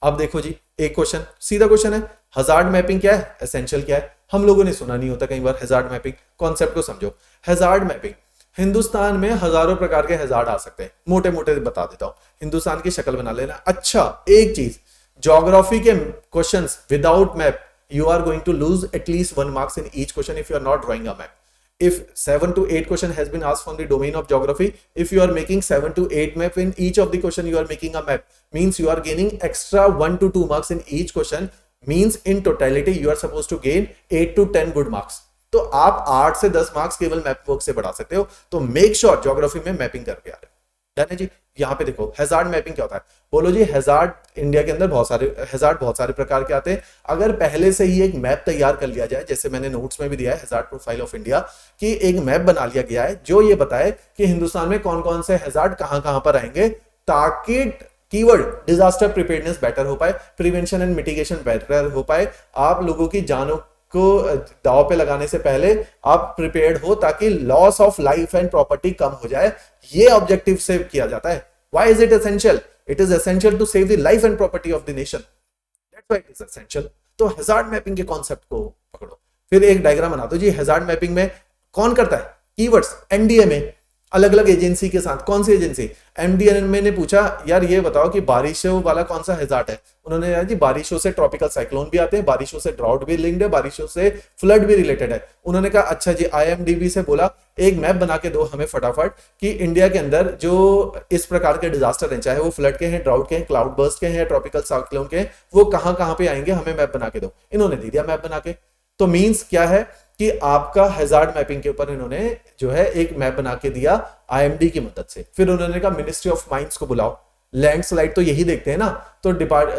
अब देखो जी एक क्वेश्चन, सीधा क्वेश्चन है, हजार्ड मैपिंग क्या है, एसेंशियल क्या है। हम लोगों ने सुना नहीं होता कई बार हजार्ड मैपिंग, कॉन्सेप्ट को समझो। हजार्ड मैपिंग, हिंदुस्तान में हजारों प्रकार के हजार्ड आ सकते हैं, मोटे मोटे बता देता हूं, हिंदुस्तान की शक्ल बना लेना। अच्छा एक चीज, ज्योग्राफी के questions without map you are going to lose at least 1 marks in each question if you are not drawing a map. If 7 to 8 question has been asked from the domain of geography, if you are making 7 to 8 map in each of the question, you are making a map, means you are gaining extra 1 to 2 marks in each question, means in totality you are supposed to gain 8 to 10 good marks। तो आप 8 से 10 marks केवल map work से बढ़ा सकते हो। तो make sure geography में मैपिंग करके आ रहे हो, डन है जी। यहाँ पे देखो हैजार्ड मैपिंग क्या होता है, बोलो जी। हैजार्ड, इंडिया के अंदर बहुत सारे हैजार्ड बहुत सारे प्रकार के आते हैं। अगर पहले से ही एक मैप तैयार कर लिया जाए, जैसे मैंने नोट्स में भी दिया है हैजार्ड प्रोफाइल ऑफ इंडिया, कि एक मैप बना लिया गया है जो ये बताए कि हिंदुस्तान में कौन कौन से हैजार्ड कहां कहां पर आएंगे, ताकि कीवर्ड डिजास्टर प्रिपेयर्डनेस बेटर हो पाए, प्रिवेंशन एंड मिटिगेशन बेटर हो पाए, आप लोगों की जानों को दाव पे लगाने से पहले आप प्रिपेयर्ड हो, ताकि loss of life and property कम हो जाए। ये ऑब्जेक्टिव से किया जाता है। Why is it essential? It is essential to save the life and property of the nation, that's why it is essential. तो हैजार्ड मैपिंग के कॉन्सेप्ट को पकड़ो, फिर एक डायग्राम बना दो जी। हैजार्ड मैपिंग में कौन करता है? कीवर्ड्स, एनडीएमए, अलग अलग एजेंसी के साथ। कौन सी एजेंसी? एमडीएमए ने पूछा यार ये बताओ कि बारिशों वाला कौन सा हैजार्ड है। उन्होंने यार जी बारिशों से ट्रॉपिकल साइक्लोन भी आते हैं, बारिशों से ड्राउट भी लिंक्ड है, बारिशों से फ्लड भी रिलेटेड है। उन्होंने कहा अच्छा जी, आईएमडीबी से बोला एक मैप बना के दो हमें फटाफट कि इंडिया के अंदर जो इस प्रकार के डिजास्टर हैं, चाहे वो फ्लड के हैं, ड्राउट के हैं, क्लाउड बर्स्ट के हैं, ट्रॉपिकल साइक्लोन के हैं, वो कहां कहां पे आएंगे, हमें मैप बना के दो। इन्होंने दे दिया मैप बना के। तो मींस क्या है कि आपका हैजार्ड मैपिंग के ऊपर इन्होंने जो है एक मैप बना के दिया आईएमडी की मदद से। फिर उन्होंने कहा मिनिस्ट्री ऑफ माइंस को बुलाओ, लैंडस्लाइड तो यही देखते हैं ना, तो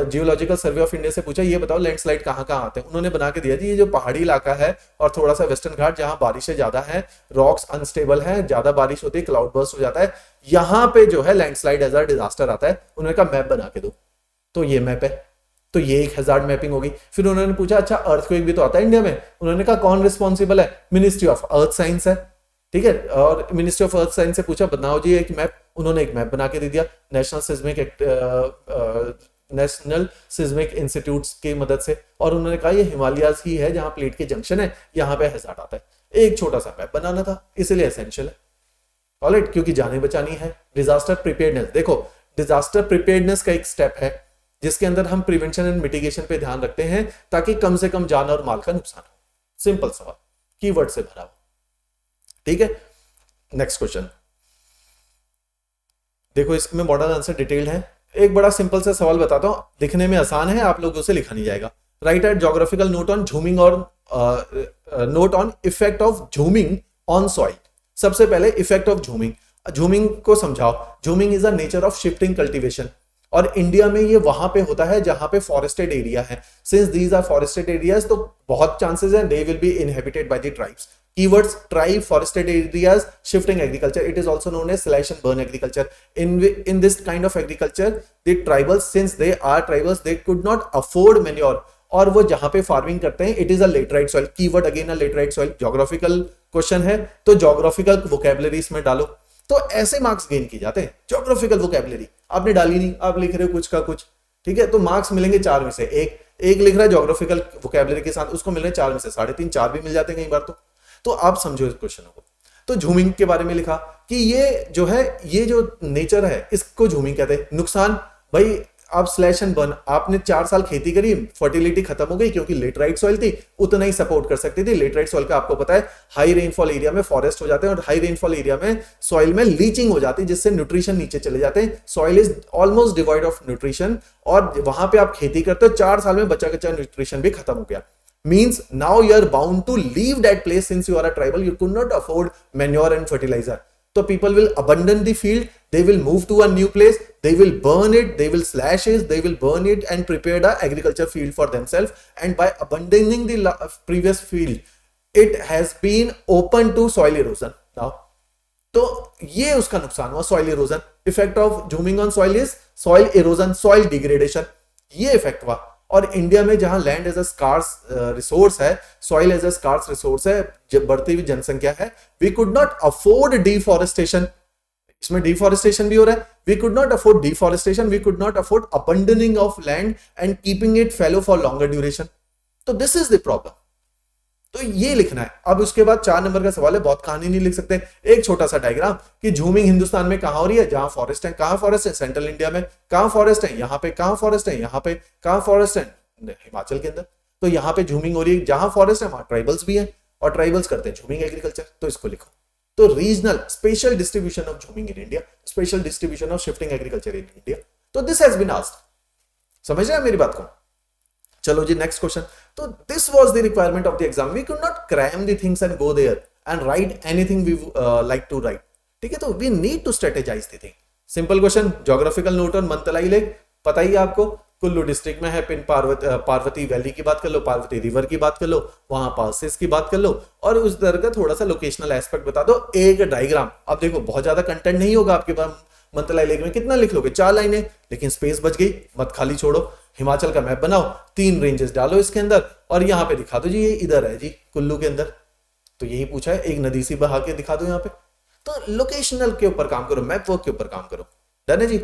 जियोलॉजिकल सर्वे ऑफ इंडिया से पूछा ये बताओ लैंडस्लाइड कहां कहां आते हैं। उन्होंने बना के दिया जी ये जो पहाड़ी इलाका है और थोड़ा सा वेस्टर्न घाट जहां बारिशें ज्यादा हैं, रॉक्स अनस्टेबल हैं, ज्यादा बारिश होती है, क्लाउड बर्स्ट हो जाता है, यहां पे जो है लैंडस्लाइड एज अ डिजास्टर आता है। उन्होंने कहा मैप बना के दो, तो ये मैप है। तो ये एक हैजार्ड मैपिंग होगी। फिर उन्होंने पूछा अच्छा अर्थक्वेक भी तो आता है इंडिया में। उन्होंने कहा कौन रिस्पॉन्सिबल है? मिनिस्ट्री ऑफ अर्थ साइंस है, ठीक है। और मिनिस्ट्री ऑफ अर्थ साइंस से पूछा बनाओ जी एक मैप। उन्होंने एक मैप बना के दे दिया नेशनल सिस्मिक इंस्टीट्यूट की मदद से। और उन्होंने कहा ये हिमालयाज ही है जहां प्लेट के जंक्शन है, यहां पे हैजार्ड आता है। एक छोटा सा मैप बनाना था, इसलिए एसेंशियल है। ऑलराइट, क्योंकि जाने बचानी है। डिजास्टर प्रिपेयर्डनेस, देखो डिजास्टर प्रिपेयर्डनेस का एक स्टेप है जिसके अंदर हम प्रिवेंशन एंड मिटिगेशन पे ध्यान रखते हैं ताकि कम से कम जान और माल का नुकसान हो। सिंपल सवाल, कीवर्ड से भरा हुआ, ठीक है। नेक्स्ट क्वेश्चन देखो, इसमें मॉडल आंसर डिटेल्ड है। एक बड़ा सिंपल सा सवाल बताता हूं, दिखने में आसान है, आप लोगों से लिखा नहीं जाएगा। Write at geographical note on jhuming और note on effect of jhuming on soil. सबसे पहले इफेक्ट ऑफ झूमिंग, झूमिंग को समझाओ। Jhuming is a nature of shifting cultivation, और इंडिया में ये वहां पे होता है जहां पे फॉरेस्टेड एरिया है। Since these are forested areas, तो बहुत चांसेस हैं they will be inhabited by the tribes. Keywords: tribe, forested areas, shifting agriculture. It is also known as slash and burn agriculture. In this kind of agriculture, the tribals, since they are tribals, they could not afford manure. और वो जहां पे farming करते हैं, it is a laterite soil. Keyword again a laterite soil. Geographical question है तो geographical vocabulary इसमें डालो, तो ऐसे मार्क्स गेन किए जाते हैं। ज्योग्राफिकल वोकैबुलरी आपने डाली नहीं, आप लिख रहे हो कुछ का कुछ, ठीक है, तो मार्क्स मिलेंगे 4 में से एक लिख रहा है ज्योग्राफिकल वोकैबुलरी के साथ, उसको मिल रहे 4 में से 3.5, 4 भी मिल जाते हैं कई बार। तो आप समझो इस क्वेश्चन को। तो झूमिंग के बारे में लिखा कि ये जो है, ये जो नेचर है इसको झूमिंग कहते हैं। नुकसान, भाई आप स्लैश एंड बर्न, आपने 4 साल खेती करी, फर्टिलिटी खत्म हो गई क्योंकि लेटराइट सॉइल थी, उतना ही सपोर्ट कर सकती थी। लेटराइट सॉइल का आपको पता है हाई रेनफॉल एरिया में फॉरेस्ट हो जाते हैं और हाई रेनफॉल एरिया में सॉइल में लीचिंग हो जाती है जिससे न्यूट्रिशन नीचे चले जाते हैं, soil is almost devoid of nutrition, और वहां पे आप खेती करते हो 4 साल में बचा कच्चा न्यूट्रिशन भी खत्म हो गया। Means now you are bound to leave that place since you are a tribal, you could not afford manure and fertilizer. So people will abandon the field, they will move to a new place, they will burn it, they will slash it, they will burn it and prepare the agriculture field for themselves. And by abandoning the previous field, it has been open to soil erosion now. तो ये उसका नुकसान हुआ, soil erosion. Effect of jhuming on soil is soil erosion, soil degradation, ये effect हुआ। और India में जहां land as a scarce resource है, soil as a scarce resource है, जब बढ़ती हुई जनसंख्या है, we could not afford deforestation, इसमें डिफॉरेस्टेशन भी हो रहा है, we could not afford deforestation, we could not afford abandoning of land and keeping it fallow for longer duration. तो दिस इज द प्रॉब्लम। तो ये लिखना है। अब उसके बाद 4 नंबर का सवाल है, बहुत कहानी नहीं लिख सकते, एक छोटा सा डायग्राम कि झूमिंग हिंदुस्तान में कहां हो रही है, जहां फॉरेस्ट है, कहां फॉरेस्ट है, सेंट्रल इंडिया में कहां फॉरेस्ट है, यहां पे कहां फॉरेस्ट है, यहां पे कहां फॉरेस्ट है, हिमाचल के अंदर। तो यहां पे झूमिंग हो रही है, जहां फॉरेस्ट है वहां ट्राइबल्स भी है और ट्राइबल्स करते हैं झूमिंग एग्रीकल्चर, तो इसको लिखो। तो regional spatial distribution of jhuming in India, spatial distribution of shifting agriculture in India. तो दिस हैज बीन आस्क्ड, समझ रहे हैं मेरी बात को? चलो जी नेक्स्ट क्वेश्चन। तो this was the requirement of the exam, we could not cram the things and go there and write anything we like to write, ठीक है? तो we need to strategize the thing. Simple question, geographical note on मंतलाई lake, पता ही है आपको, Kullu district में है, pin Parvati valley की बात कर लो, पार्वती रिवर की बात कर लो, वहां पासेस की बात कर लो, और उस तरह का थोड़ा सा लोकेशनल एस्पेक्ट बता दो, एक डायग्राम। अब देखो बहुत ज्यादा कंटेंट नहीं होगा आपके पास, मंतलाई लेक में कितना लिख लोगे, 4 लाइनें, लेकिन स्पेस बच गई, मत खाली छोड़ो। हिमाचल का मैप बनाओ, 3 रेंजेस डालो इसके अंदर और यहाँ पे दिखा दो जी ये इधर है जी कुल्लू के अंदर, तो यही पूछा है, एक नदी सी बहा के दिखा दो यहाँ पे। तो लोकेशनल के ऊपर काम करो, मैप वर्क के ऊपर काम करो, डन है जी।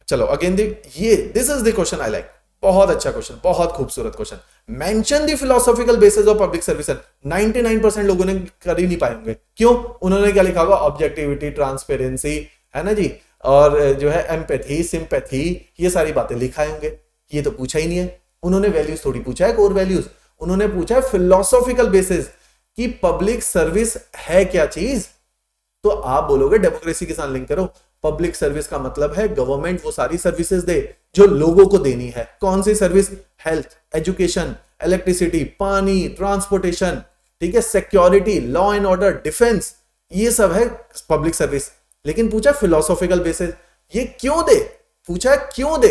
चलो again this is the question I like, बहुत अच्छा क्वेश्चन, बहुत खूबसूरत question. Mention the philosophical basis of public service. 99% लोगों ने कर ही नहीं पाए होंगे, क्यों? उन्होंने क्या लिखा होगा, ऑब्जेक्टिविटी, ट्रांसपेरेंसी, है ना जी, और जो है एम्पैथी, सिंपैथी, ये सारी बातें लिखाए होंगे। ये तो पूछा ही नहीं है उन्होंने, वैल्यूज थोड़ी पूछा है, कोर वैल्यूज, उन्होंने पूछा है फिलोसॉफिकल बेसिस कि पब्लिक सर्विस है क्या चीज। तो आप बोलोगे डेमोक्रेसी के साथ लिंक करो, पब्लिक सर्विस का मतलब है गवर्नमेंट वो सारी सर्विसेज दे जो लोगों को देनी है। कौन सी सर्विस? हेल्थ, एजुकेशन, इलेक्ट्रिसिटी, पानी, ट्रांसपोर्टेशन, ठीक है, security, law and order, defence, ये सब है पब्लिक सर्विस। लेकिन पूछा फिलोसॉफिकल बेसिस, ये क्यों दे, पूछा है क्यों दे।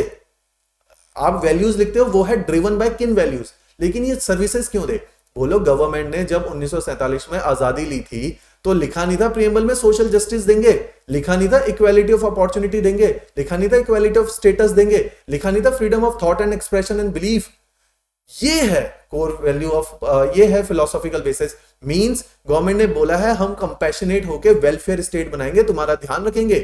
आप वैल्यूज लिखते हो, वो है ड्रिवन बाय किन वैल्यूज, लेकिन ये सर्विसेज क्यों दे? बोलो गवर्नमेंट ने जब 1947 में आजादी ली थी तो लिखा नहीं था प्रीएम्बल में सोशल जस्टिस देंगे, लिखा नहीं था इक्वालिटी ऑफ अपॉर्चुनिटी देंगे, लिखा नहीं था इक्वालिटी ऑफ स्टेटस देंगे, लिखा नहीं था freedom of thought and expression and belief. ये है कोर वैल्यू ऑफ, ये है फिलोसॉफिकल बेसिस। मींस गवर्नमेंट ने बोला है हम कंपैशनेट होकर वेलफेयर स्टेट बनाएंगे, तुम्हारा ध्यान रखेंगे,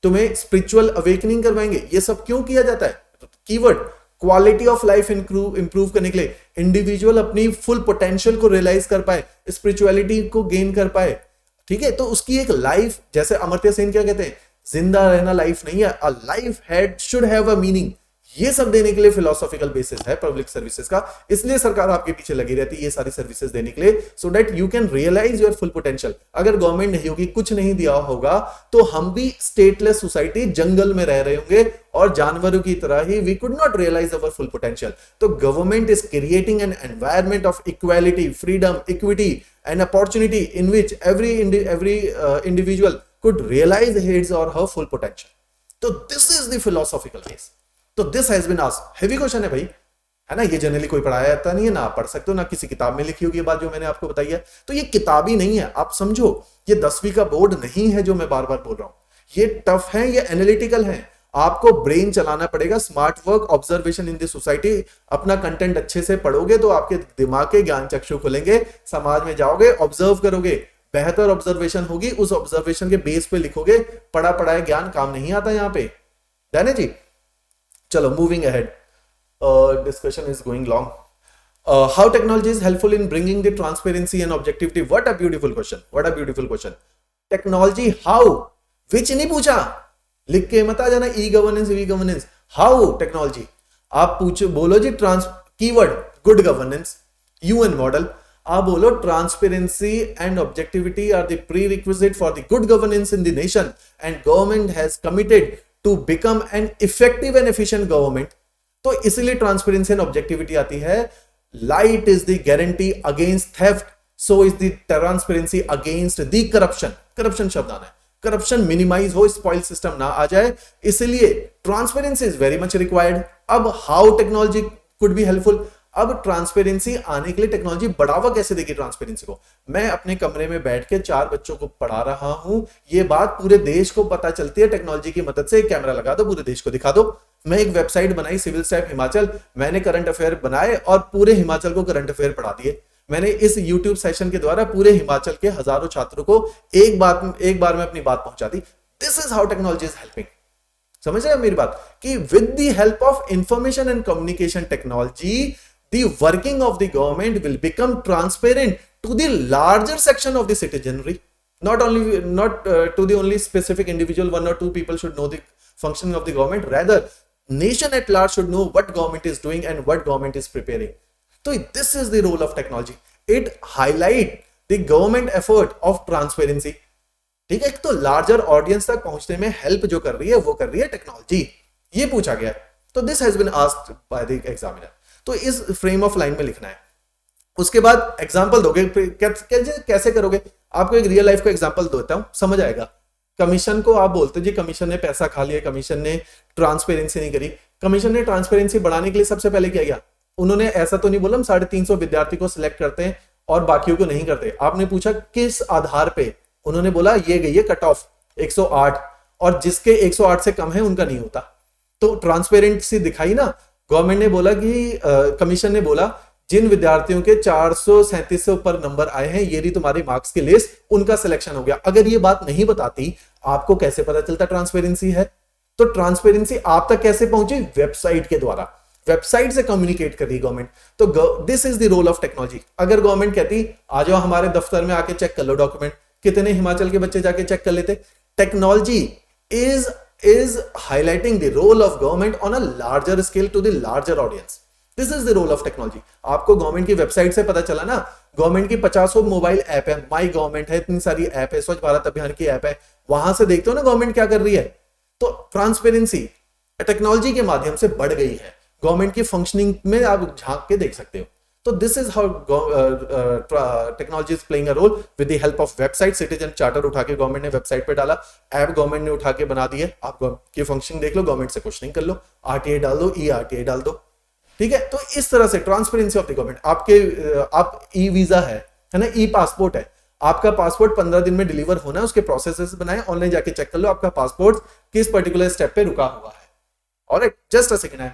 तुम्हें स्पिरिचुअल अवेकनिंग करवाएंगे। ये सब क्यों किया जाता है? Keyword quality of life improve करने के लिए, इंडिविजुअल अपनी फुल पोटेंशियल को रियलाइज कर पाए, स्पिरिचुअलिटी को गेन कर पाए, ठीक है? तो उसकी एक लाइफ, जैसे अमर्त्य सेन क्या कहते हैं, जिंदा रहना लाइफ नहीं है, a life had should have a meaning. ये सब देने के लिए फिलोसॉफिकल बेसिस है पब्लिक सर्विसेज का, इसलिए सरकार आपके पीछे लगी रहती है ये सारी सर्विसेज देने के लिए, so that you can realise your full potential. अगर गवर्नमेंट नहीं होगी, कुछ नहीं दिया होगा, तो हम भी स्टेटलेस सोसाइटी जंगल में रह रहे होंगे और जानवरों की तरह ही we could not realize our full potential. तो government is creating an environment of equality, freedom, equity and opportunity in which every individual could realize his or her full potential. तो this is the philosophical base. तो this has been asked. heavy question है भाई, है ना? ये generally कोई पढ़ाया जाता नहीं है, ना आप पढ़ सकते हो, ना किसी किताब में लिखी होगी ये बात जो मैंने आपको बताई है। तो ये किताबी नहीं है, आप समझो, ये 10वीं का बोर्ड नहीं है जो मैं बार बार बोल रहा हूं। ये टफ है, ये एनालिटिकल है, आपको ब्रेन चलाना पड़ेगा, smart work, observation in the society. अपना कंटेंट अच्छे से पढ़ोगे तो आपके दिमाग के ज्ञान चक्षु खुलेंगे, समाज में जाओगे, ऑब्जर्व करोगे, बेहतर ऑब्जर्वेशन होगी, उस ऑब्जर्वेशन के बेस पे लिखोगे। पढ़ा पढ़ाया ज्ञान काम नहीं आता यहाँ पे, डन है जी। चलो moving ahead, discussion is going long. How technology is helpful in bringing the transparency and objectivity. What a beautiful question, what a beautiful question. Technology how, which नहीं पूछा, लिख के मत आ जाना e governance v governance. How technology, आप पूछो बोलो जी keyword good governance, UN model, आप बोलो transparency and objectivity are the prerequisite for the good governance in the nation and government has committed to become an effective and efficient government. तो इसलिए transparency and objectivity आती है। Light is the guarantee against theft, so is the transparency against the corruption. Corruption शब्द आना है, corruption minimize हो, spoil system ना आ जाए, इसलिए transparency is very much required. अब how technology could be helpful, अब ट्रांसपेरेंसी आने के लिए टेक्नोलॉजी बढ़ावा कैसे देगी ट्रांसपेरेंसी को। मैं अपने कमरे में बैठ के 4 बच्चों को पढ़ा रहा हूं, ये बात पूरे देश को पता चलती है टेक्नोलॉजी की मदद से। कैमरा लगा दो, पूरे देश को दिखा दो। मैं एक वेबसाइट बनाई सिविल स्टैप हिमाचल, मैंने करंट अफेयर बनाए और पूरे हिमाचल को करंट अफेयर पढ़ा दिए। मैंने इस YouTube सेशन के द्वारा पूरे हिमाचल के हजारों छात्रों को एक बार में अपनी बात पहुंचा दी। This is how technology is helping. समझ रहे हैं मेरी बात कि with the help of information and communication technology the working of the government will become transparent to the larger section of the citizenry, not to the only specific individual, 1 or 2 people should know the functioning of the government, rather nation at large should know what government is doing and what government is preparing. So this is the role of technology. It highlight the government effort of transparency. ठीक है, तो larger audience तक पहुंचने में help जो कर रही है वो कर रही है टेक्नोलॉजी। ये पूछा गया, तो this has been asked by the examiner. तो इस फ्रेम ऑफ लाइन में लिखना है। उसके बाद एग्जांपल दोगे, कैसे करोगे? आपको एक रियल लाइफ का एग्जांपल देता हूं, समझ आएगा। कमीशन को आप बोलते जी कमीशन ने पैसा खा लिया, कमीशन ने ट्रांसपेरेंसी नहीं करी। कमीशन ने ट्रांसपेरेंसी बढ़ाने के लिए सबसे पहले क्या किया? उन्होंने ऐसा तो नहीं बोला हम 350 विद्यार्थी को सिलेक्ट करते हैं और बाकियों को नहीं करते। आपने पूछा किस आधार पे? उन्होंने बोला ये गई है कट ऑफ 108 और जिसके 108 से कम है उनका नहीं होता। तो ट्रांसपेरेंसी दिखाई ना। गवर्नमेंट ने बोला कि कमीशन ने बोला जिन विद्यार्थियों के 437 से ऊपर नंबर आए हैं, ये रही तुम्हारी मार्क्स की लिस्ट, उनका सिलेक्शन हो गया। अगर ये बात नहीं बताती, आपको कैसे पता चलता ट्रांसपेरेंसी है? तो ट्रांसपेरेंसी आप तक कैसे पहुंची? वेबसाइट के द्वारा। वेबसाइट से कम्युनिकेट कर रही गवर्नमेंट। तो this is the role of technology. अगर गवर्नमेंट कहती आ जाओ हमारे दफ्तर में आके चेक कर लो डॉक्यूमेंट, कितने हिमाचल के बच्चे जाके चेक कर लेते? Technology is highlighting the role of government on a larger scale to the larger audience. This is the role of technology. आपको गवर्नमेंट की वेबसाइट से पता चला ना, गवर्नमेंट की 50 मोबाइल ऐप है, माई गवर्नमेंट है, इतनी सारी ऐप है, स्वच्छ भारत अभियान की ऐप है, वहां से देखते हो ना गवर्नमेंट क्या कर रही है। तो ट्रांसपेरेंसी टेक्नोलॉजी के माध्यम से बढ़ गई है। गवर्नमेंट की फंक्शनिंग में आप झांक के देख सकते हो। तो this is how technology is playing a role with the help of website. Citizen charter उठा के गवर्नमेंट ने वेबसाइट पे डाला, ऐप गवर्नमेंट ने उठा के बना दी है। आप की फंक्शनिंग देख लो, गवर्नमेंट से क्वेश्चनिंग कर लो, आरटीआई डाल दो, ई आरटीआई डाल दो। ठीक है, तो इस तरह से ट्रांसपेरेंसी ऑफ द गवर्नमेंट। आप ई वीजा है ना, ई पासपोर्ट है, आपका पासपोर्ट 15 दिन में डिलीवर होना है, उसके प्रोसेसेस बनाए, ऑनलाइन जाके चेक कर लो आपका पासपोर्ट किस पर्टिकुलर स्टेप पे रुका हुआ है। Alright, just a second.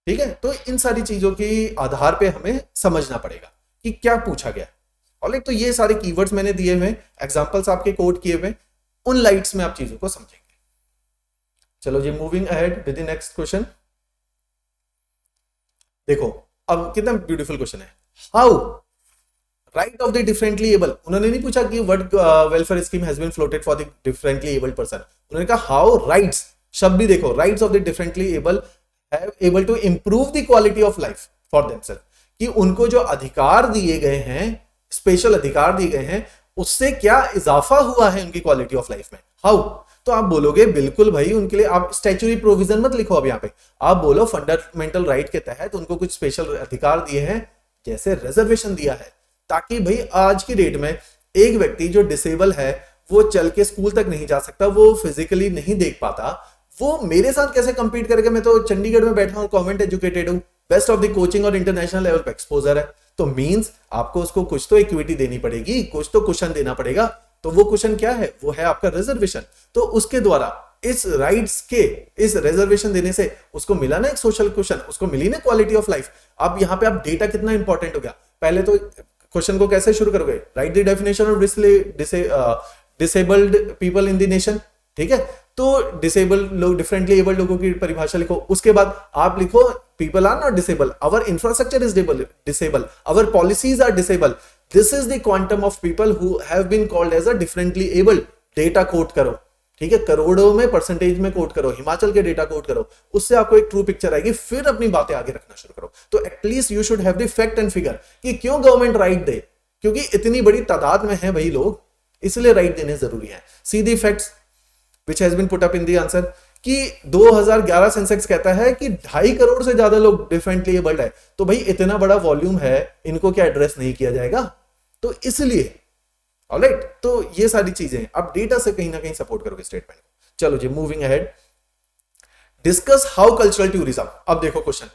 ठीक है, तो इन सारी चीजों के आधार पे हमें समझना पड़ेगा कि क्या पूछा गया। ऑलराइट, तो ये सारे कीवर्ड्स मैंने दिए हुए, एग्जांपल्स आपके कोड किए हुए, उन लाइट्स में आप चीजों को समझेंगे। चलो जी, moving ahead with the next question. देखो अब कितना ब्यूटीफुल क्वेश्चन है। How right of the differently able, उन्होंने नहीं पूछा कि what welfare scheme has been floated for the differently abled person. उन्होंने कहा हाउ राइट्स, शब्द भी देखो, rights of the differently able have able to improve the quality of life for themselves, कि उनको जो अधिकार दिए गए हैं, स्पेशल अधिकार दिए गए हैं, उससे क्या इजाफा हुआ है उनकी क्वालिटी ऑफ लाइफ में। हाउ, तो आप बोलोगे बिल्कुल भाई उनके लिए आप स्टैच्यूटरी प्रोविजन मत लिखो, अब यहाँ पे आप बोलो फंडामेंटल राइट के तहत उनको कुछ स्पेशल अधिकार दिए हैं, जैसे रिजर्वेशन दिया है, ताकि भाई आज की डेट में एक व्यक्ति जो डिसेबल है, वो चल के स्कूल तक नहीं जा सकता, वो फिजिकली नहीं देख पाता, वो मेरे साथ कैसे कंपीट करेगा? मैं तो चंडीगढ़ में बैठा हूं, गवर्नमेंट एजुकेटेड हूं, बेस्ट ऑफ द कोचिंग और इंटरनेशनल लेवल पे एक्सपोजर है। तो मींस आपको उसको कुछ तो इक्विटी देनी पड़ेगी, कुछ तो कुशन देना पड़ेगा। तो वो कुशन क्या है? वो है आपका रिजर्वेशन। तो उसके द्वारा इस राइट्स के, इस रिजर्वेशन देने से उसको मिला ना एक सोशल कुशन, उसको मिली ना क्वालिटी ऑफ लाइफ। अब यहाँ पे आप डेटा कितना इंपॉर्टेंट हो गया। पहले तो क्वेश्चन को कैसे शुरू करोगे? Right the definition of disabled people in the nation. ठीक है। तो डिसेबल्ड लोग, डिफरेंटली एबल्ड लोगों की परिभाषा लिखो। उसके बाद आप लिखो people are not disable, our infrastructure is disable, our policies are disable, this is the quantum of people who have been called as a differently abled. Data quote करो, ठीक है, करोड़ों में परसेंटेज में कोट करो, हिमाचल के डेटा कोट करो, उससे आपको एक ट्रू पिक्चर आएगी, फिर अपनी बातें आगे रखना शुरू करो। तो at least you should have the fact and figure कि क्यों गवर्नमेंट राइट दे, क्योंकि इतनी बड़ी तादाद में है भाई लोग, इसलिए राइट देने जरूरी है। See the facts which has been put up in the answer कि 2011 सेंसेक्स कहता है कि 2.5 करोड़ से ज्यादा लोग डिफरेंटली एबल्ड है। तो भाई इतना बड़ा वॉल्यूम है, इनको क्या एड्रेस नहीं किया जाएगा? तो इसलिए ऑलराइट, तो ये सारी चीजें अब डेटा से कहीं ना कहीं सपोर्ट करोगे स्टेटमेंट को। चलो जी, moving ahead, discuss how cultural tourism. अब देखो क्वेश्चन,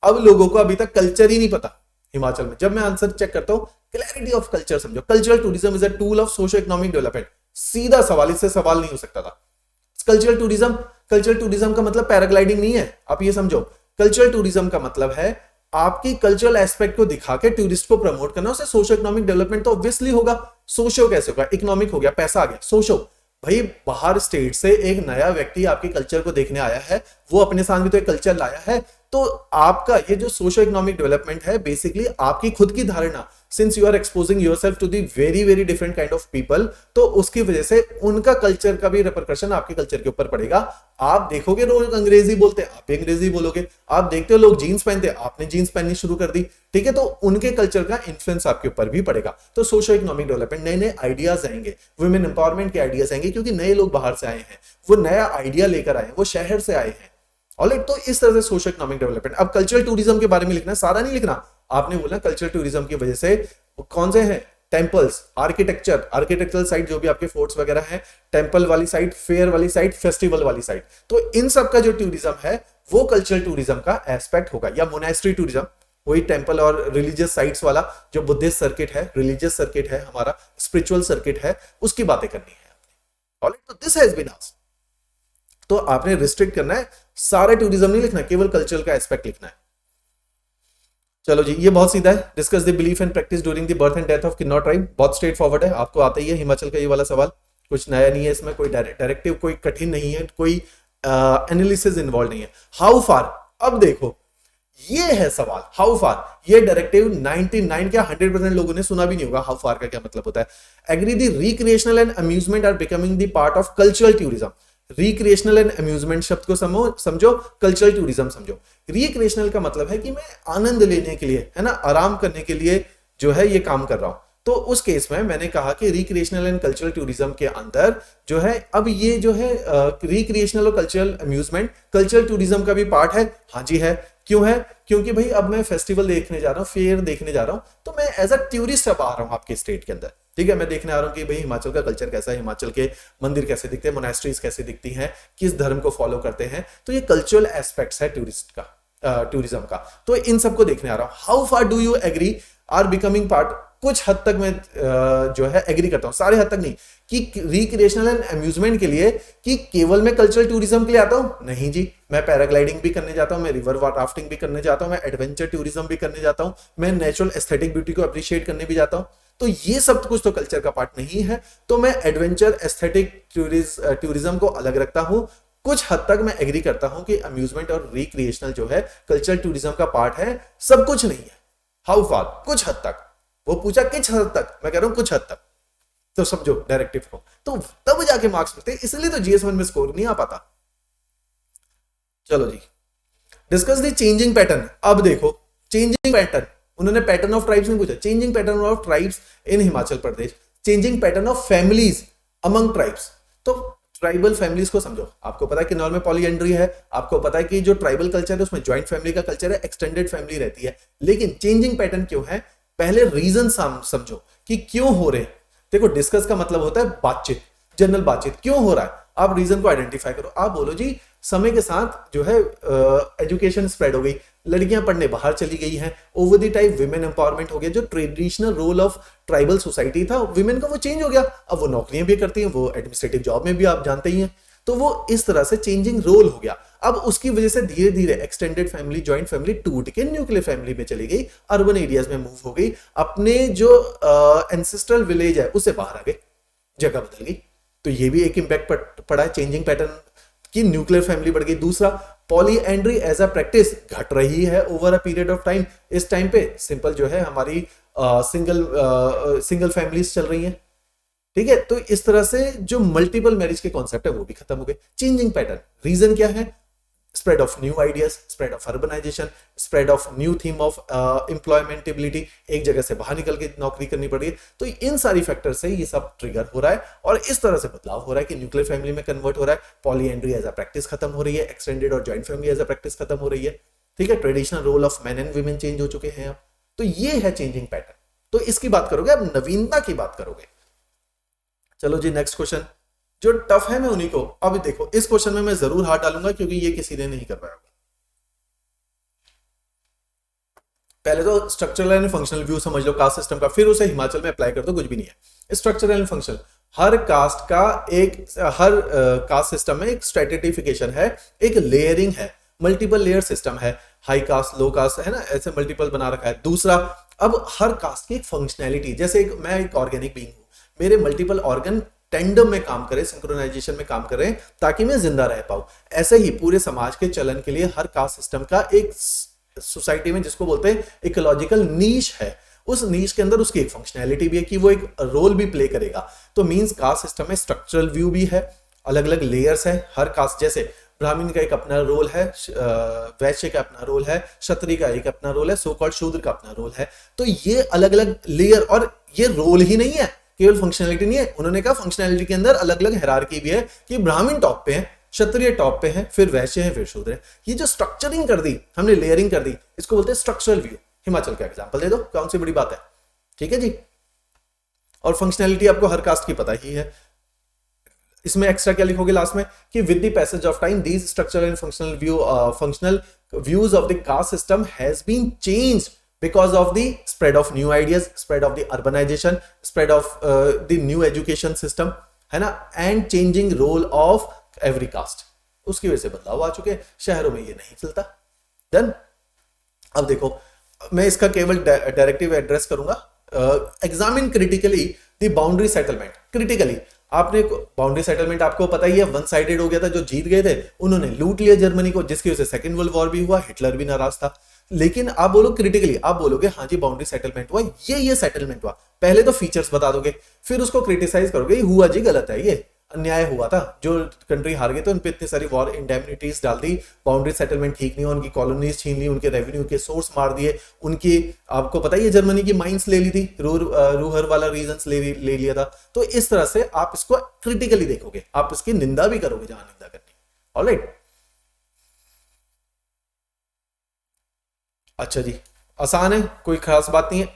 अब लोगों को अभी तक कल्चर ही नहीं पता हिमाचल में। जब मैं आंसर चेक करता हूं, क्लैरिटी ऑफ कल्चर समझो। Cultural tourism is a tool of socio economic development. सीधा सवाल, इससे सवाल नहीं हो सकता था। कल्चरल टूरिज्म का मतलब पैराग्लाइडिंग नहीं है, आप ये समझो। कल्चरल टूरिज्म का मतलब है आपकी कल्चरल एस्पेक्ट को दिखा के टूरिस्ट को प्रमोट करना, उससे सोशो इकोनॉमिक डेवलपमेंट तो ऑब्वियसली होगा। सोशो कैसे होगा? इकोनॉमिक हो गया, पैसा आ गया, सोशो। भाई बाहर स्टेट से एक नया व्यक्ति आपके कल्चर को देखने आया है, वो अपने साथ भी तो एक कल्चर लाया है। तो आपका ये जो सोशो इकोनॉमिक डेवलपमेंट है, बेसिकली आपकी खुद की धारणा, since you are exposing yourself to the very very different kind of people, तो उसकी वजह से उनका कल्चर का भी रिपरकशन आपके कल्चर के ऊपर पड़ेगा। आप देखोगे लोग अंग्रेजी बोलते हैं, आप भी अंग्रेजी बोलोगे। आप देखते हो लोग जीन्स पहनते हैं, आपने जीन्स पहननी शुरू कर दी, ठीक है। तो उनके कल्चर का इन्फ्लुएंस आपके ऊपर भी पड़ेगा। तो सोशो इकोनॉमिक डेवलपमेंट, नए नए आइडियाज आएंगे, वुमेन एम्पावरमेंट के आइडियाज आएंगे, क्योंकि नए लोग बाहर से आए हैं, वो नया आइडिया लेकर आए, वो शहर से आए हैं। ऑलराइट, तो इस तरह से सोशो इकोनॉमिक डेवलपमेंट। अब कल्चरल टूरिज्म के बारे में लिखना है, सारा नहीं लिखना। आपने बोला कल्चरल टूरिज्म की वजह से कौन से हैं? टेंपल्स, आर्किटेक्चरल साइट, जो भी आपके फोर्ट्स वगैरह हैं, टेंपल वाली साइट, फेयर वाली साइट, फेस्टिवल वाली साइट, तो इन सब का जो टूरिज्म है वो कल्चरल टूरिज्म का एस्पेक्ट होगा। या मोनेस्ट्री टूरिज्म, वही टेंपल और रिलीजियस साइट्स वाला, जो बुद्धिस्ट सर्किट है, रिलीजियस सर्किट है, हमारा स्पिरिचुअल सर्किट है, उसकी बातें करनी है। ऑलराइट, तो दिस हैज बीन आस्क्ड। तो आपने रिस्ट्रिक्ट करना है, सारे टूरिज्म नहीं लिखना, केवल कल्चरल का एस्पेक्ट लिखना है। चलो जी, ये बहुत सीधा है। Discuss the belief and practice during the birth and death of Kinnaur tribe. बहुत स्ट्रेट फॉरवर्ड है, आपको आता ही है हिमाचल का ये वाला सवाल, कुछ नया नहीं है इसमें, कोई डायरेक्टिव कोई कठिन नहीं है, कोई एनालिसिस इन्वॉल्व नहीं है। हाउ फार, अब देखो ये है सवाल, हाउ फार। ये डायरेक्टिव 99 क्या 100% लोगों ने सुना भी नहीं होगा। हाउ फार का क्या मतलब होता है? Agree the recreational and amusement are becoming the part of cultural tourism. Recreational and amusement शब्द को समझो, कल्चरल टूरिज्म समझो। रिक्रिएशनल का मतलब है कि मैं आनंद लेने के लिए, है ना, आराम करने के लिए जो है ये काम कर रहा हूं। तो उस केस में मैंने कहा कि रिक्रिएशनल एंड कल्चरल टूरिज्म के अंदर जो है, अब ये जो है रिक्रिएशनल और कल्चरल अम्यूजमेंट कल्चरल टूरिज्म का भी पार्ट है। हाँ जी है। क्यों है? क्योंकि भाई अब मैं फेस्टिवल देखने जा रहा हूँ, फेयर देखने जा रहा हूँ, तो मैं एज अ टूरिस्ट अब आ रहा हूँ आपके स्टेट के अंदर, ठीक है। मैं देखने आ रहा हूँ कि भाई हिमाचल का कल्चर कैसा है, हिमाचल के मंदिर कैसे दिखते हैं, मोनेस्ट्रीज कैसे दिखती हैं, किस धर्म को फॉलो करते हैं। तो ये कल्चरल एस्पेक्ट्स है टूरिस्ट का, टूरिज्म का। तो इन सबको देखने आ रहा हूँ। How far do you agree are becoming part, कुछ हद तक मैं जो है एग्री करता हूं, सारे हद तक नहीं, कि रिक्रिएशनल एंड अम्यूजमेंट के लिए, कि केवल मैं कल्चरल टूरिज्म के लिए आता हूं, नहीं जी। मैं पैराग्लाइडिंग भी करने जाता हूं, मैं रिवर राफ्टिंग भी करने जाता हूं, मैं एडवेंचर टूरिज्म भी करने जाता हूं, मैं नेचुरल एस्थेटिक ब्यूटी को अप्रिशिएट करने भी जाता हूं। तो ये सब कुछ तो कल्चर का पार्ट नहीं है। तो मैं एडवेंचर एस्थेटिक टूरिज्म को अलग रखता हूं। कुछ हद तक मैं एग्री करता हूं कि अम्यूजमेंट और रिक्रिएशनल जो है कल्चरल टूरिज्म का पार्ट है, सब कुछ नहीं है। हाउ फार, कुछ हद तक। वो पूछा किस हद तक, मैं कह रहा हूं कुछ हद तक। तो समझो डायरेक्टिव को, तो तब जाके मार्क्स मिलते हैं, इसलिए तो जीएस1 में स्कोर नहीं आ पाता। चलो जी, डिस्कस द चेंजिंग पैटर्न। अब देखो चेंजिंग पैटर्न, उन्होंने पैटर्न ऑफ ट्राइब्स में पूछा, changing pattern of tribes in Himachal Pradesh, changing pattern of families among tribes. तो ट्राइबल फैमिलीज को समझो। आपको पता है कि नॉर्मल पॉलीएंड्री है, आपको पता है कि जो ट्राइबल कल्चर है उसमें ज्वाइंट फैमिली का कल्चर है, एक्सटेंडेड फैमिली रहती है। लेकिन चेंजिंग पैटर्न क्यों है, पहले रीजन समझो कि क्यों हो रहे हैं। देखो डिस्कस का मतलब होता है बातचीत, जनरल बातचीत, क्यों हो रहा है। आप रीजन को आइडेंटिफाई करो। आप बोलो जी समय के साथ जो है एजुकेशन स्प्रेड हो गई, लड़कियां पढ़ने बाहर चली गई हैं, over the time women empowerment हो गया। जो traditional role of tribal society था विमेन का, वो चेंज हो गया। अब वो नौकरियां भी करती हैं, वो एडमिनिस्ट्रेटिव जॉब में भी आप जानते ही हैं। तो वो इस तरह से चेंजिंग रोल हो गया। अब उसकी वजह से धीरे धीरे एक्सटेंडेड फैमिली, जॉइंट फैमिली टूट के न्यूक्लियर फैमिली में चली गई, अर्बन एरियाज में मूव हो गई, अपने जो एंसेस्ट्रल विलेज है उससे बाहर आ गए, जगह बदल गई। तो ये भी एक इम्पैक्ट पड़ा है चेंजिंग पैटर्न की, न्यूक्लियर फैमिली बढ़ गई। दूसरा, पॉलीएंड्री एज अ प्रैक्टिस घट रही है over a period of time. इस टाइम पे सिंपल जो है हमारी सिंगल फैमिलीज चल रही हैं, ठीक है। तो इस तरह से जो मल्टीपल मैरिज के कॉन्सेप्ट है वो भी खत्म हो गए। चेंजिंग पैटर्न, रीजन क्या है? Spread of new ideas, spread of urbanization, spread of new theme of employmentability, एक जगह से बाहर निकल के नौकरी करनी पड़ रही है। तो इन सारी फैक्टर से ये सब ट्रिगर हो रहा है और इस तरह से बदलाव हो रहा है कि न्यूक्लियर फैमिली में कन्वर्ट हो रहा है, पॉलीएंड्री एज अ प्रैक्टिस खत्म हो रही है, एक्सटेंडेड और joint family as a practice खत्म हो रही है, ठीक है। Traditional role of man and women change हो चुके हैं अब। तो ये है चेंजिंग पैटर्न। तो इसकी बात करोगे, अब नवीनता की बात करोगे। चलो जी, नेक्स्ट क्वेश्चन जो टफ है मैं उन्हीं को, अब देखो इस क्वेश्चन में मैं जरूर हाथ डालूंगा क्योंकि ये किसी ने नहीं कर पाया। पहले तो स्ट्रक्चरल एंड फंक्शनल व्यू समझ लो कास्ट सिस्टम का, फिर उसे हिमाचल में अप्लाई कर दो, कुछ भी नहीं है। स्ट्रक्चरल एंड फंक्शनल, हर कास्ट का हर कास्ट सिस्टम में एक स्ट्रेटिफिकेशन है, एक लेयरिंग है, मल्टीपल लेयर सिस्टम है, हाई कास्ट लो कास्ट है ना, ऐसे मल्टीपल बना रखा है। दूसरा, अब हर कास्ट की एक फंक्शनैलिटी, जैसे मैं एक ऑर्गेनिक बीइंग हूं, मेरे मल्टीपल ऑर्गन टेंडम में काम करें, सिंक्रोनाइजेशन में काम करें ताकि मैं जिंदा रह पाऊं। ऐसे ही पूरे समाज के चलन के लिए हर कास्ट सिस्टम का एक सोसाइटी में जिसको बोलते हैं इकोलॉजिकल नीश है, उस नीश के अंदर उसकी एक फंक्शनैलिटी भी है कि वो एक रोल भी प्ले करेगा। तो मींस कास्ट सिस्टम में स्ट्रक्चरल व्यू भी है, अलग अलग लेयर्स हैं हर कास्ट, जैसे ब्राह्मण का एक अपना रोल है, वैश्य का अपना रोल है, क्षत्रिय का एक अपना रोल है, सो कॉल्ड शूद्र का अपना रोल है। तो ये अलग अलग लेयर, और ये रोल ही नहीं है, केवल फंक्शनैलिटी नहीं है। उन्होंने कहा फंक्शनैलिटी के अंदर अलग अलग हायरार्की भी है कि ब्राह्मण टॉप पे है, क्षत्रिय टॉप पे है, फिर वैश्य है, फिर शूद्र है। ये जो स्ट्रक्चरिंग कर दी हमने, लेयरिंग कर दी, इसको बोलते हैं स्ट्रक्चरल व्यू। हिमाचल का एग्जांपल दे दो, कौन सी बड़ी बात है, ठीक है जी। और फंक्शनैलिटी आपको हर कास्ट की पता ही है। इसमें एक्स्ट्रा क्या लिखोगे लास्ट में कि with the passage of time these structural and functional views of the caste system has been changed because of the spread of new ideas, spread of the urbanization, spread of the new education system, है ना, and changing role of every caste, उसकी वजह से बदलाव आ चुके हैं। शहरों में ये नहीं चलता। देन अब देखो, मैं इसका केवल डायरेक्टिव एड्रेस करूंगा। Examine critically the boundary settlement. Critically आपने बाउंड्री सेटलमेंट आपको पता ही है, वन साइडेड हो गया था, जो जीत गए थे उन्होंने लूट लिया जर्मनी को, जिसकी वजह से सेकंड वर्ल्ड वॉर भी हुआ, हिटलर भी नाराज था। लेकिन आप बोलो क्रिटिकली, आप बोलोगे हाँ जी बाउंड्री सेटलमेंट हुआ, ये सेटलमेंट हुआ, पहले तो फीचर्स बता दोगे, फिर उसको क्रिटिसाइज करोगे, हुआ जी गलत है, ये अन्याय हुआ था, जो कंट्री हार गई तो उन पे इतनी सारी वॉर इंडेमनिटीज डाल दी, बाउंड्री सेटलमेंट ठीक नहीं हुआ, उनकी कॉलोनीज छीन ली, उनके रेवेन्यू के सोर्स मार दिए, उनकी आपको पता ही है जर्मनी की माइंस ले ली थी, रूहर वाला रीजन्स ले लिया था। तो इस तरह से आप इसको क्रिटिकली देखोगे, आप इसकी निंदा भी करोगे जहां निंदा करनी। ऑलराइट, अच्छा जी, आसान है, कोई खास बात नहीं है।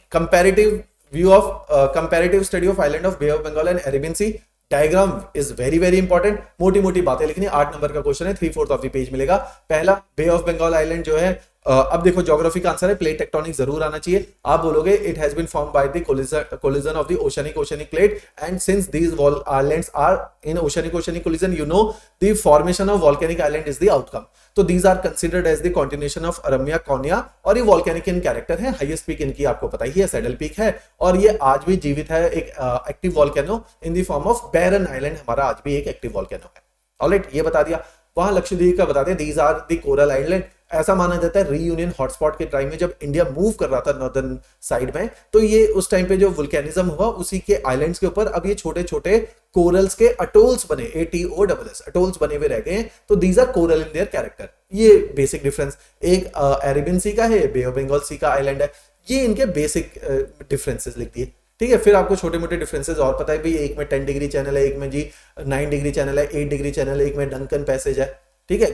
Comparative study of island of Bay of Bengal and Arabian Sea. Diagram is very very important, मोटी मोटी बातें लिखनी। 8 नंबर का क्वेश्चन है, 3/4 ऑफ द पेज मिलेगा। पहला, बे ऑफ बंगाल आइलैंड जो है, अब देखो ज्योग्राफी का आंसर है, प्लेट टेक्टोनिक जरूर आना चाहिए। आप बोलोगे it has been form by the collision of the oceanic plate and since these islands are in oceanic collision, you know the formation of volcanic island is the outcome. तो these are considered as the continuation of अरमिया कोनिया, और ये volcanic in character है। Highest peak इनकी आपको पता ही है, सैडल पीक है, और ये आज भी जीवित है, एक active volcano in the form of Barren Island, हमारा आज भी एक एक्टिव वॉल्केनो है। ऑलराइट, ये बता दिया। वहां लक्षद्वीप का बता दें, these are the coral island. ऐसा माना जाता है रीयूनियन हॉटस्पॉट के टाइम में जब इंडिया मूव कर रहा था नॉर्दर्न साइड में, तो ये उस टाइम पे जो वुल्केनिज्म हुआ उसी के आइलैंड्स के ऊपर अब ये छोटे छोटे कोरल्स के अटोल्स बने, ATOLS अटोल्स बने हुए रह गए हैं। तो these are coral in their character. ये बेसिक डिफरेंस, एक अरेबियन सी का है, बे ऑफ बंगाल सी का आइलैंड है। ये इनके बेसिक डिफरेंसेस लिख दिए, ठीक है। फिर आपको छोटे मोटे डिफरेंसेस और पता है भाई, एक में 10 डिग्री चैनल है, एक में जी 9 डिग्री चैनल है, 8 डिग्री चैनल है, एक में डंकन पैसेज है, ठीक है।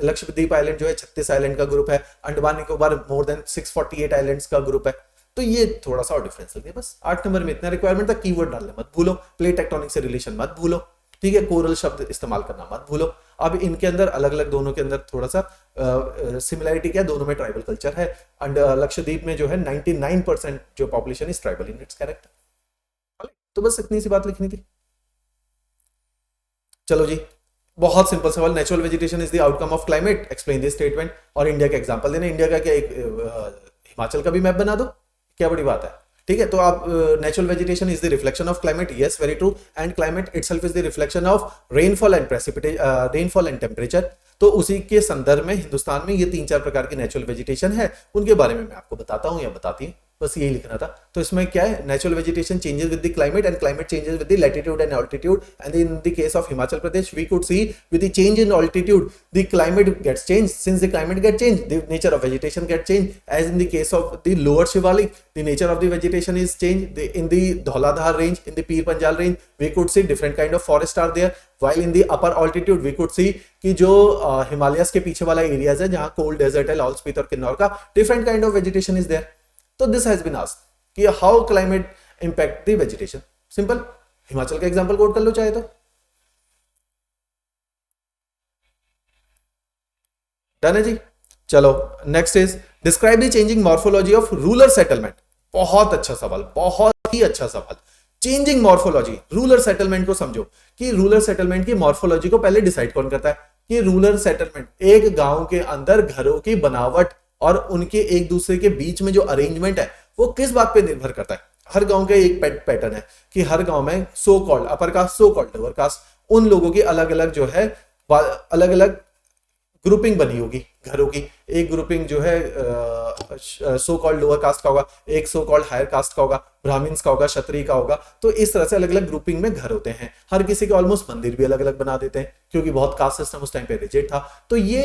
लक्षद्वीप आइलैंड जो है 36 आइलैंड का ग्रुप है, Andaman Nicobar more than 648 islands का ग्रुप है। तो ये थोड़ा सा और डिफरेंस है बस। 8 नंबर में इतना रिक्वायरमेंट था। कीवर्ड डालने मत भूलो, प्लेट टेक्टोनिक से रिलेशन मत भूलो, ठीक है, कोरल शब्द इस्तेमाल करना मत भूलो। अब इनके अंदर अलग अलग, दोनों के अंदर थोड़ा सा सिमिलैरिटी क्या है, दोनों में ट्राइबल कल्चर है। एंड लक्षद्वीप में जो है 99% जो population is tribal in its character. तो बस इतनी सी बात लिखनी थी। चलो जी, बहुत सिंपल सवाल, natural vegetation is the outcome of climate, explain this statement. और इंडिया का एग्जांपल देना, इंडिया का क्या एक हिमाचल का भी मैप बना दो, क्या बड़ी बात है, ठीक है, तो आप natural vegetation is the reflection of climate, yes very true, and climate itself is the reflection of rainfall and rainfall and temperature. तो उसी के संदर्भ में हिंदुस्तान में ये 3-4 प्रकार की नेचुरल वेजिटेशन है, उनके बारे में मैं आपको बताता हूँ या बताती हूँ, बस यही लिखना था। तो इसमें क्या है, natural vegetation changes with the climate and climate changes with the latitude and altitude, and in the case of Himachal Pradesh we could see with the change in altitude the climate gets change, since the climate get change the nature of vegetation get change, as in the case of the lower Shivalik the nature of the vegetation is change, in the Dhauladhar range, in the Pir Panjal range we could see different kind of forest are there, while in the upper altitude we could see कि जो Himalayas के पीछे वाला areas है जहाँ cold desert है, लाहौल स्पीति और किन्नौर का, different kind of vegetation is there. तो दिस हैज बीन आस्क्ड कि how climate impact the vegetation. Simple, Himachal का एग्जांपल कोट कर लो चाहे तो। डन है जी। चलो next is describe the changing morphology of rural settlement. बहुत अच्छा सवाल, बहुत ही अच्छा सवाल। चेंजिंग मॉर्फोलॉजी, रूरल सेटलमेंट को समझो कि रूरल सेटलमेंट की मॉर्फोलॉजी को पहले डिसाइड कौन करता है कि रूरल सेटलमेंट एक गांव के अंदर घरों की बनावट और उनके एक दूसरे के बीच में जो अरेंजमेंट है वो किस बात पे निर्भर करता है। हर गांव का एक पैटर्न है कि हर गांव में so called upper caste, so called lower caste, उन लोगों की अलग अलग जो है अलग अलग ग्रुपिंग बनी होगी घरों की। एक ग्रुपिंग जो है सो कॉल्ड लोअर कास्ट का होगा, एक सो कॉल्ड हायर कास्ट का होगा, ब्राह्मण्स का होगा, क्षत्रिय का होगा। तो इस तरह से अलग अलग ग्रुपिंग में घर होते हैं। हर किसी के ऑलमोस्ट मंदिर भी अलग अलग बना देते हैं क्योंकि बहुत कास्ट सिस्टम उस टाइम पे रिजिड था। तो ये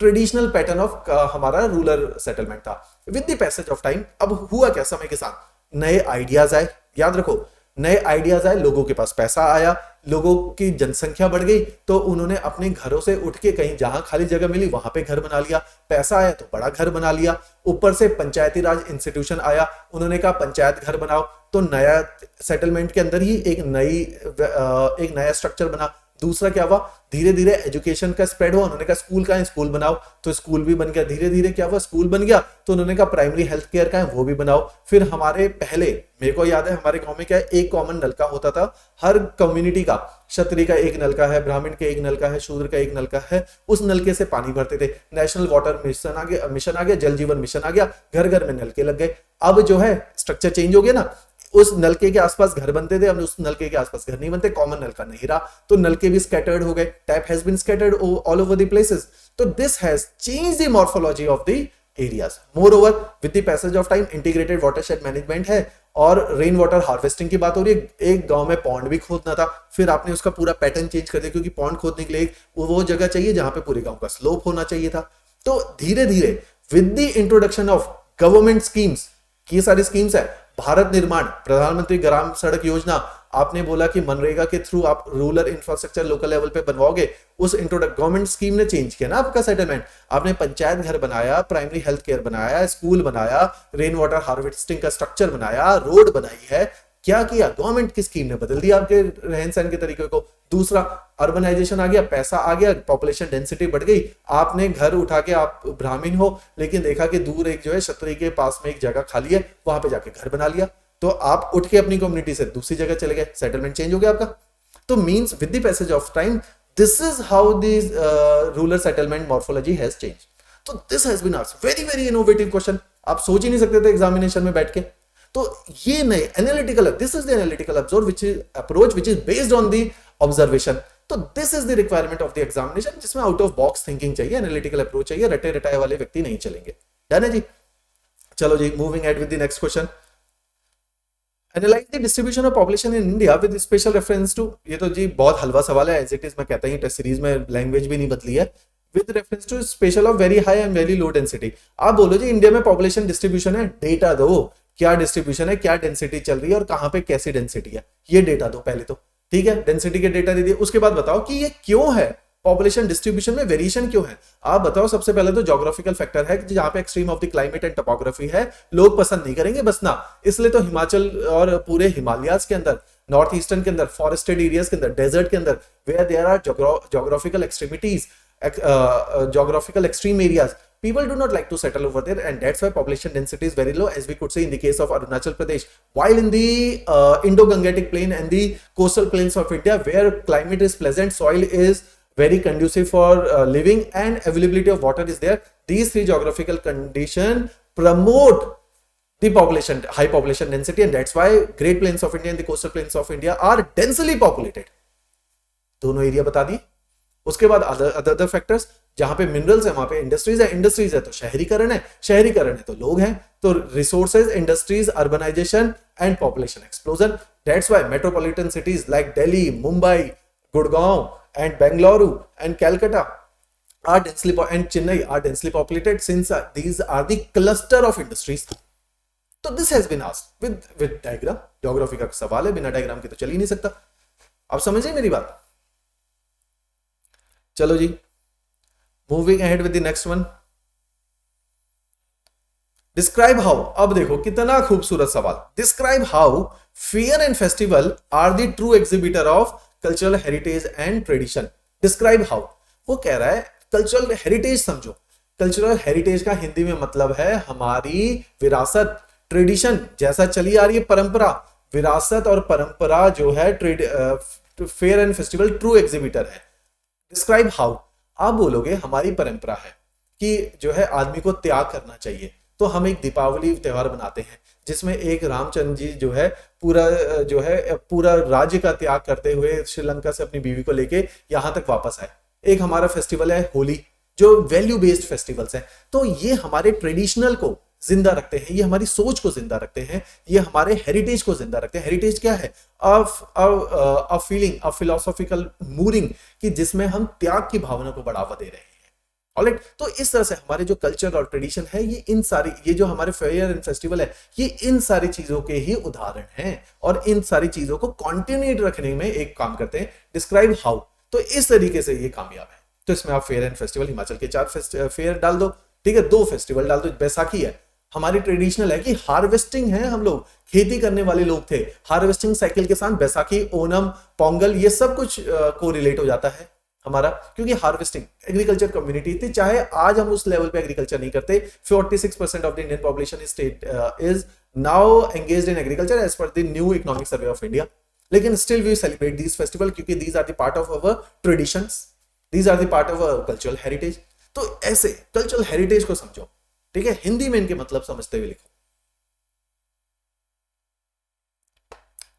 ट्रेडिशनल पैटर्न ऑफ हमारा रूरल सेटलमेंट था। With the passage of time अब हुआ क्या, समय के साथ नए आइडियाज आए। याद रखो, नए आइडियाज आए, लोगों के पास पैसा आया, लोगों की जनसंख्या बढ़ गई, तो उन्होंने अपने घरों से उठ के कहीं जहां खाली जगह मिली वहां पे घर बना लिया। पैसा आया तो बड़ा घर बना लिया। ऊपर से पंचायती राज इंस्टीट्यूशन आया, उन्होंने कहा पंचायत घर बनाओ, तो नया सेटलमेंट के अंदर ही एक नया स्ट्रक्चर बना। दूसरा क्या हुआ, धीरे धीरे एजुकेशन का स्प्रेड हुआ, उन्होंने कहा स्कूल का है, स्कूल बनाओ, तो स्कूल भी बन गया। धीरे धीरे क्या हुआ, स्कूल बन गया, तो उन्होंने कहा प्राइमरी हेल्थ केयर का है वो भी बनाओ। फिर हमारे पहले, मेरे को याद है हमारे गांव में क्या है, एक कॉमन नलका होता था हर कम्युनिटी का। क्षत्रिय का एक नलका है, ब्राह्मण का एक नलका है, शूद्र का एक नलका है, उस नलके से पानी भरते थे। नेशनल वाटर मिशन आ गया, जल जीवन मिशन आ गया, घर घर में नलके लग गए। अब जो है स्ट्रक्चर चेंज हो गया ना, उस नलके के आसपास घर बनते थे, अब उस नलके के आसपास घर नहीं बनते, कॉमन नलका नहीं रहा, तो नलके भी स्कैटर्ड हो गए। Tap has been scattered all over the places. तो this has changed the morphology of the areas. Moreover with the passage of time integrated watershed management है और रेन वाटर हार्वेस्टिंग की बात हो रही है। एक गांव में पॉन्ड भी खोदना था, फिर आपने उसका पूरा पैटर्न चेंज कर दिया क्योंकि पॉन्ड खोदने के लिए वो जगह चाहिए जहां पे पूरे गांव का स्लोप होना चाहिए था। तो धीरे धीरे with the introduction of government schemes, ये सारी स्कीम्स है, भारत निर्माण, प्रधानमंत्री ग्राम सड़क योजना, आपने बोला कि मनरेगा के थ्रू आप रूरल इंफ्रास्ट्रक्चर लोकल लेवल पे बनवाओगे, उस गवर्नमेंट स्कीम ने चेंज किया ना आपका सेटलमेंट। आपने पंचायत घर बनाया, प्राइमरी हेल्थ केयर बनाया, स्कूल बनाया, रेन वाटर हार्वेस्टिंग का स्ट्रक्चर बनाया, रोड बनाई है। क्या किया, गवर्नमेंट की स्कीम ने बदल दिया आपके रहन सहन के तरीके को। दूसरा, अर्बनाइजेशन आ गया, पैसा आ गया, पॉपुलेशन डेंसिटी बढ़ गई, आपने घर उठा के, आप ब्राह्मण हो लेकिन देखा कि दूर एक जो है क्षत्रिय के पास में एक जगह खाली है, वहां पे जाके घर बना लिया, तो आप उठ के अपनी कम्युनिटी से दूसरी जगह चले गए, सेटलमेंट चेंज हो गया आपका। तो means with the passage of time this is how this rural settlement morphology has change. तो this has been asked, very very innovative question, आप सोच ही नहीं सकते थे एग्जामिनेशन में बैठ के। तो ये नए analytical, this is the analytical approach which is based on the observation. तो this is the requirement of the examination, जिसमें आउट ऑफ बॉक्स थिंकिंग चाहिए, एनालिटिकल अप्रोच चाहिए, रटे रटाए वाले व्यक्ति नहीं चलेंगे। डन है जी। चलो जी, moving ahead with the next question. Analyse the distribution of population in India with special reference to, ये तो जी बहुत हलवा सवाल है, एज इट इज मैं कहता ही टेस्ट सीरीज में लैंग्वेज भी नहीं बदली है। With reference to spatial of very high and very low density. आप बोलो जी इंडिया में पॉपुलेशन डिस्ट्रीब्यूशन है, डेटा दो, क्या डिस्ट्रीब्यूशन है, क्या डेंसिटी चल रही है और कहां पे कैसी डेंसिटी है, ये डेटा दो पहले तो। ठीक है, डेंसिटी के डेटा दे दिए, उसके बाद बताओ कि ये क्यों है, पॉपुलेशन डिस्ट्रीब्यूशन में वेरिएशन क्यों है। आप बताओ, सबसे पहले तो ज्योग्राफिकल फैक्टर है कि जहां पे extreme of the climate and topography है, लोग पसंद नहीं करेंगे बसना, इसलिए तो हिमाचल और पूरे हिमालयाज के अंदर, नॉर्थ ईस्टर्न के अंदर, फॉरेस्टेड एरियाज के अंदर, डेजर्ट के अंदर, where there are geographical extremities, geographical extreme areas, people do not like to settle over there, and that's why population density is very low, as we could say in the case of Arunachal Pradesh. While in the Indo-Gangetic plain and the coastal plains of India, where climate is pleasant, soil is very conducive for living, and availability of water is there, these three geographical conditions promote the population, high population density, and that's why Great Plains of India and the coastal plains of India are densely populated. दोनों area बता दिए. उसके बाद other factors, जहां पे minerals है वहां पे इंडस्ट्रीज है, इंडस्ट्रीज है तो शहरीकरण है, शहरीकरण है तो लोग हैं, तो resources, industries, urbanisation and population explosion. That's why metropolitan cities like Delhi, Mumbai, Gurgaon and Bengaluru and Calcutta are densely and Chennai are densely populated since these are the cluster of industries. तो this has been asked with diagram. Geography का सवाल है, बिना diagram के तो चल ही नहीं सकता. आप समझे मेरी बात? चलो जी, moving ahead with the next one. Describe how. अब देखो कितना खूबसूरत सवाल. Describe how fair and festival are the true exhibitor of cultural heritage and tradition. Describe how. वो कह रहा है कल्चरल हेरिटेज समझो. कल्चरल हेरिटेज का हिंदी में मतलब है हमारी विरासत, ट्रेडिशन, जैसा चली आ रही है परंपरा, विरासत और परंपरा जो है fair and festival true exhibitor है. Describe how. आप बोलोगे हमारी परंपरा है कि जो है आदमी को त्याग करना चाहिए, तो हम एक दीपावली त्योहार बनाते हैं जिसमें एक रामचंद्र जी जो है पूरा राज्य का त्याग करते हुए श्रीलंका से अपनी बीवी को लेके यहां तक वापस आए. एक हमारा फेस्टिवल है होली, जो वैल्यू बेस्ड फेस्टिवल्स हैं. तो ये हमारे ट्रेडिशनल को जिंदा रखते हैं, ये हमारी सोच को जिंदा रखते हैं, ये हमारे हेरिटेज को जिंदा रखते हैं. हेरिटेज क्या है? A feeling, a philosophical mooring कि जिसमें हम त्याग की भावना को बढ़ावा दे रहे हैं. ऑलराइट, तो इस तरह से हमारे जो कल्चर और ट्रेडिशन है, ये जो हमारे फेयर एंड फेस्टिवल है, ये इन सारी चीजों के ही उदाहरण हैं और इन सारी चीजों को कंटिन्यूट रखने में एक काम करते हैं. Describe how. तो इस तरीके से ये कामयाब है. तो इसमें आप फेयर एंड फेस्टिवल, हिमाचल के 4 फेयर डाल दो, ठीक है, 2 फेस्टिवल डाल दो. बैसाखी है, हमारी ट्रेडिशनल है कि हार्वेस्टिंग है, हम लोग खेती करने वाले लोग थे. हार्वेस्टिंग साइकिल के साथ बैसाखी, ओनम, पोंगल, ये सब कुछ को रिलेट हो जाता है हमारा, क्योंकि हार्वेस्टिंग एग्रीकल्चर कम्युनिटी थी. चाहे आज हम उस लेवल पे एग्रीकल्चर नहीं करते. 46% of the Indian population is now engaged in agriculture as per the new economic survey of India. लेकिन still we celebrate these festival क्योंकि these are the part of our traditions, these are the part of our cultural heritage. तो ऐसे cultural heritage को समझो, ठीक है, हिंदी में इनके मतलब समझते हुए लिखो.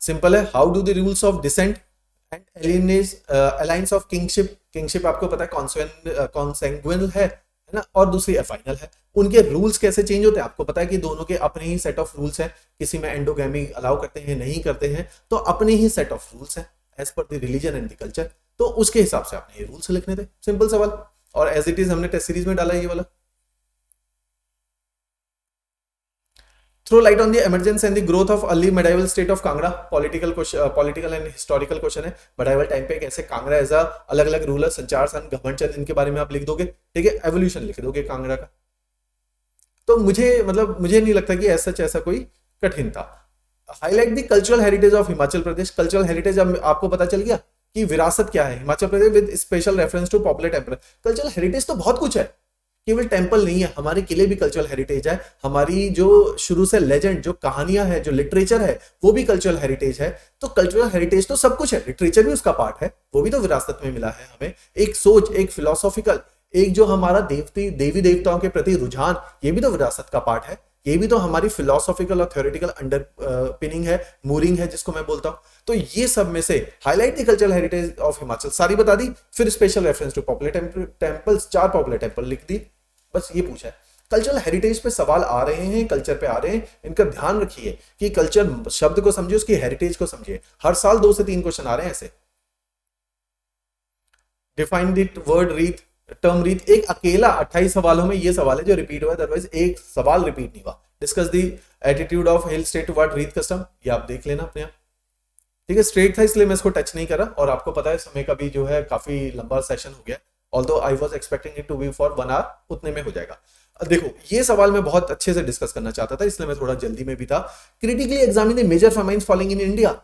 सिंपल है. How do the rules of descent and alliance of kingship आपको पता है कॉन्सेंगुइनल है ना, और दूसरी अफाइनल है. उनके रूल्स कैसे चेंज होते हैं आपको पता है कि दोनों के अपने ही सेट ऑफ रूल्स हैं. किसी में एंडोगैमी अलाउ करते हैं, नहीं करते हैं, तो अपने ही सेट ऑफ रूल्स हैं as per the religion and the culture. तो उसके हिसाब से आपने ये रूल्स लिखने थे. सिंपल सवाल. और एज इट इज हमने टेस्ट सीरीज में डाला है ये वाला. Throw light on the emergence and the growth of early medieval state of Kangra. Political and historical question है. मेडाइवल टाइम पे कैसे कांगड़ा एज अलग अलग रूलर, संचार सन, घमंड, इनके बारे में आप लिख दोगे, ठीक है, एवोल्यूशन लिख दोगे कांगड़ा का. तो मुझे नहीं लगता कि ऐसा कोई कठिन था. Highlight the cultural heritage of Himachal Pradesh. Cultural heritage आपको पता चल गया कि विरासत क्या है Himachal Pradesh with special reference to popular temple. Cultural heritage तो बहुत कुछ है, केवल टेम्पल नहीं है, हमारे किले भी कल्चरल हेरिटेज है. हमारी जो शुरू से लेजेंड, जो कहानियां है, जो लिटरेचर है, वो भी कल्चरल हेरिटेज है. तो कल्चरल हेरिटेज तो सब कुछ है, लिटरेचर भी उसका पार्ट है, वो भी तो विरासत में मिला है हमें. एक सोच, एक फिलोसॉफिकल, एक जो हमारा देवी देवताओं के प्रति रुझान, ये भी तो विरासत का पार्ट है. ये भी तो हमारी फिलोसॉफिकल और थ्योरेटिकल अंडरपिनिंग है, मूरिंग है, जिसको मैं बोलता हूं. तो ये सब में से highlight the cultural heritage of Himachal सारी बता दी. फिर special reference to popular temples, 4 popular temple लिख दी. बस ये पूछा है. कल्चरल हेरिटेज पे सवाल आ रहे हैं, कल्चर पे आ रहे हैं, इनका ध्यान रखिए कि कल्चर शब्द को समझिए, उसकी हेरिटेज को समझिए. हर साल 2 से 3 क्वेश्चन आ रहे हैं ऐसे. डिफाइन द वर्ड रीत, टर्म रीत. एक अकेला 28 सवालों में ये सवाल है जो रिपीट हुआ, अदरवाइज एक सवाल रिपीट नहीं हुआ. Discuss the attitude of hill state toward रीत कस्टम. ये आप देख लेना अपने आप, ठीक है. स्ट्रेट था इसलिए मैं इसको टच नहीं करा. और आपको पता है समय का भी जो है काफी लंबा सेशन हो गया. Although I was expecting it to be for 1 hour, उतने में हो जाएगा. देखो ये सवाल मैं बहुत अच्छे से डिस्कस करना चाहता था, इसलिए मैं थोड़ा जल्दी में भी था. Critically examine the major famines following in India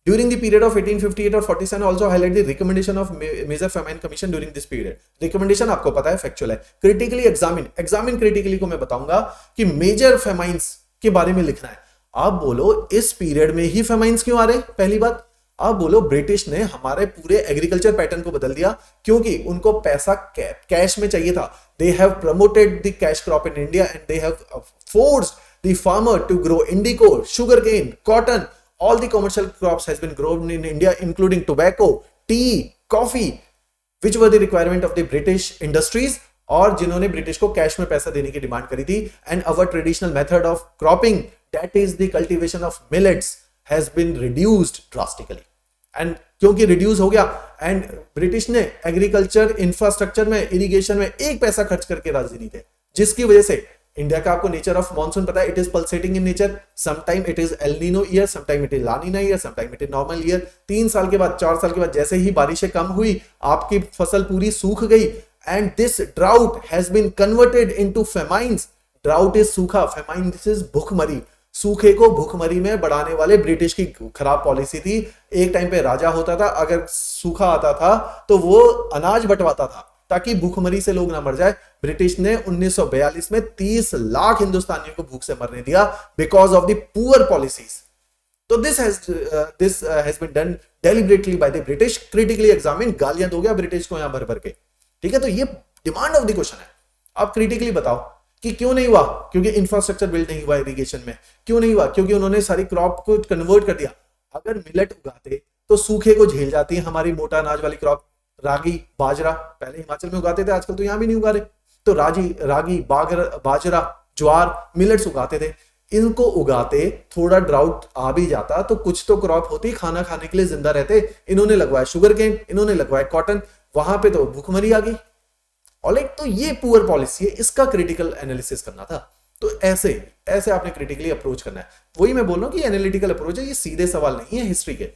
during the period of 1858 और 47. also highlight the recommendation of major famine commission during this period. recommendation आपको पता है, फैक्चुअल है. critically examine critically को मैं बताऊंगा कि मेजर फेमाइन्स के बारे में लिखना है. आप बोलो इस पीरियड में ही फेमाइन्स क्यों आ रहे हैं? पहली बात. आप बोलो ब्रिटिश ने हमारे पूरे एग्रीकल्चर पैटर्न को बदल दिया क्योंकि उनको पैसा कैश में चाहिए था. they have promoted the cash crop in India and they have forced the farmer to grow indigo, sugarcane, cotton. All the commercial crops has been grown in India, including tobacco, tea, coffee, which were the requirement of the British industries, और जिन्होंने British को cash में पैसा देने की demand करी थी. And our traditional method of cropping, that is the cultivation of millets, has been reduced drastically. And क्योंकि रिड्यूस हो गया, एंड ब्रिटिश ने एग्रीकल्चर इंफ्रास्ट्रक्चर में, इरिगेशन में एक पैसा खर्च करके राजी नहीं थे, जिसकी वजह से इंडिया का आपको नेचर ऑफ मॉनसून पता है, it is pulsating in nature. Sometime it is El Nino year, sometime it is La Nina year, sometime it is normal year. 3 साल के बाद, 4 साल के बाद जैसे ही बारिशें कम हुई, आपकी फसल पूरी सूख गई, and this drought has been converted into famines. Drought is सूखा, फेमाइन दिस इज भूखमरी. सूखे को भूखमरी में बढ़ाने वाले ब्रिटिश की खराब पॉलिसी थी. एक टाइम पे राजा होता था, अगर सूखा आता था तो वो अनाज बंटवाता था ताकि भूखमरी से लोग ना मर जाए. ब्रिटिश ने 1942 में 30 लाख हिंदुस्तानियों को भूख से मरने दिया because of the poor policies. तो this has been done deliberately by the British. Critically examine. गालियां दो गया ब्रिटिश को यहां भर भर के. ठीक है, तो ये डिमांड ऑफ द क्वेश्चन है. आप क्रिटिकली बताओ कि क्यों नहीं हुआ? क्योंकि इंफ्रास्ट्रक्चर बिल्ड नहीं हुआ इरिगेशन में. क्यों नहीं हुआ? क्योंकि उन्होंने सारी क्रॉप को कन्वर्ट कर दिया. अगर मिलेट उगाते तो सूखे को झेल जाती है हमारी मोटा अनाज वाली क्रॉप. रागी, बाजरा पहले हिमाचल में उगाते थे, आजकल तो यहां भी नहीं उगा रहे. तो रागी, बाजरा, ज्वार, मिलेट्स उगाते थे. इनको उगाते, थोड़ा ड्राउट आ भी जाता तो कुछ तो क्रॉप होती, खाना खाने के लिए जिंदा रहते. इन्होंने लगवाया शुगर केन, इन्होंने लगवाया कॉटन, वहां पे तो भूखमरी आ गई. ऑलराइट, तो ये पुअर पॉलिसी है, इसका क्रिटिकल एनालिसिस करना था. तो ऐसे आपने क्रिटिकली अप्रोच करना है. वही मैं बोल रहा हूं कि एनालिटिकल अप्रोच है, ये सीधे सवाल नहीं है हिस्ट्री के.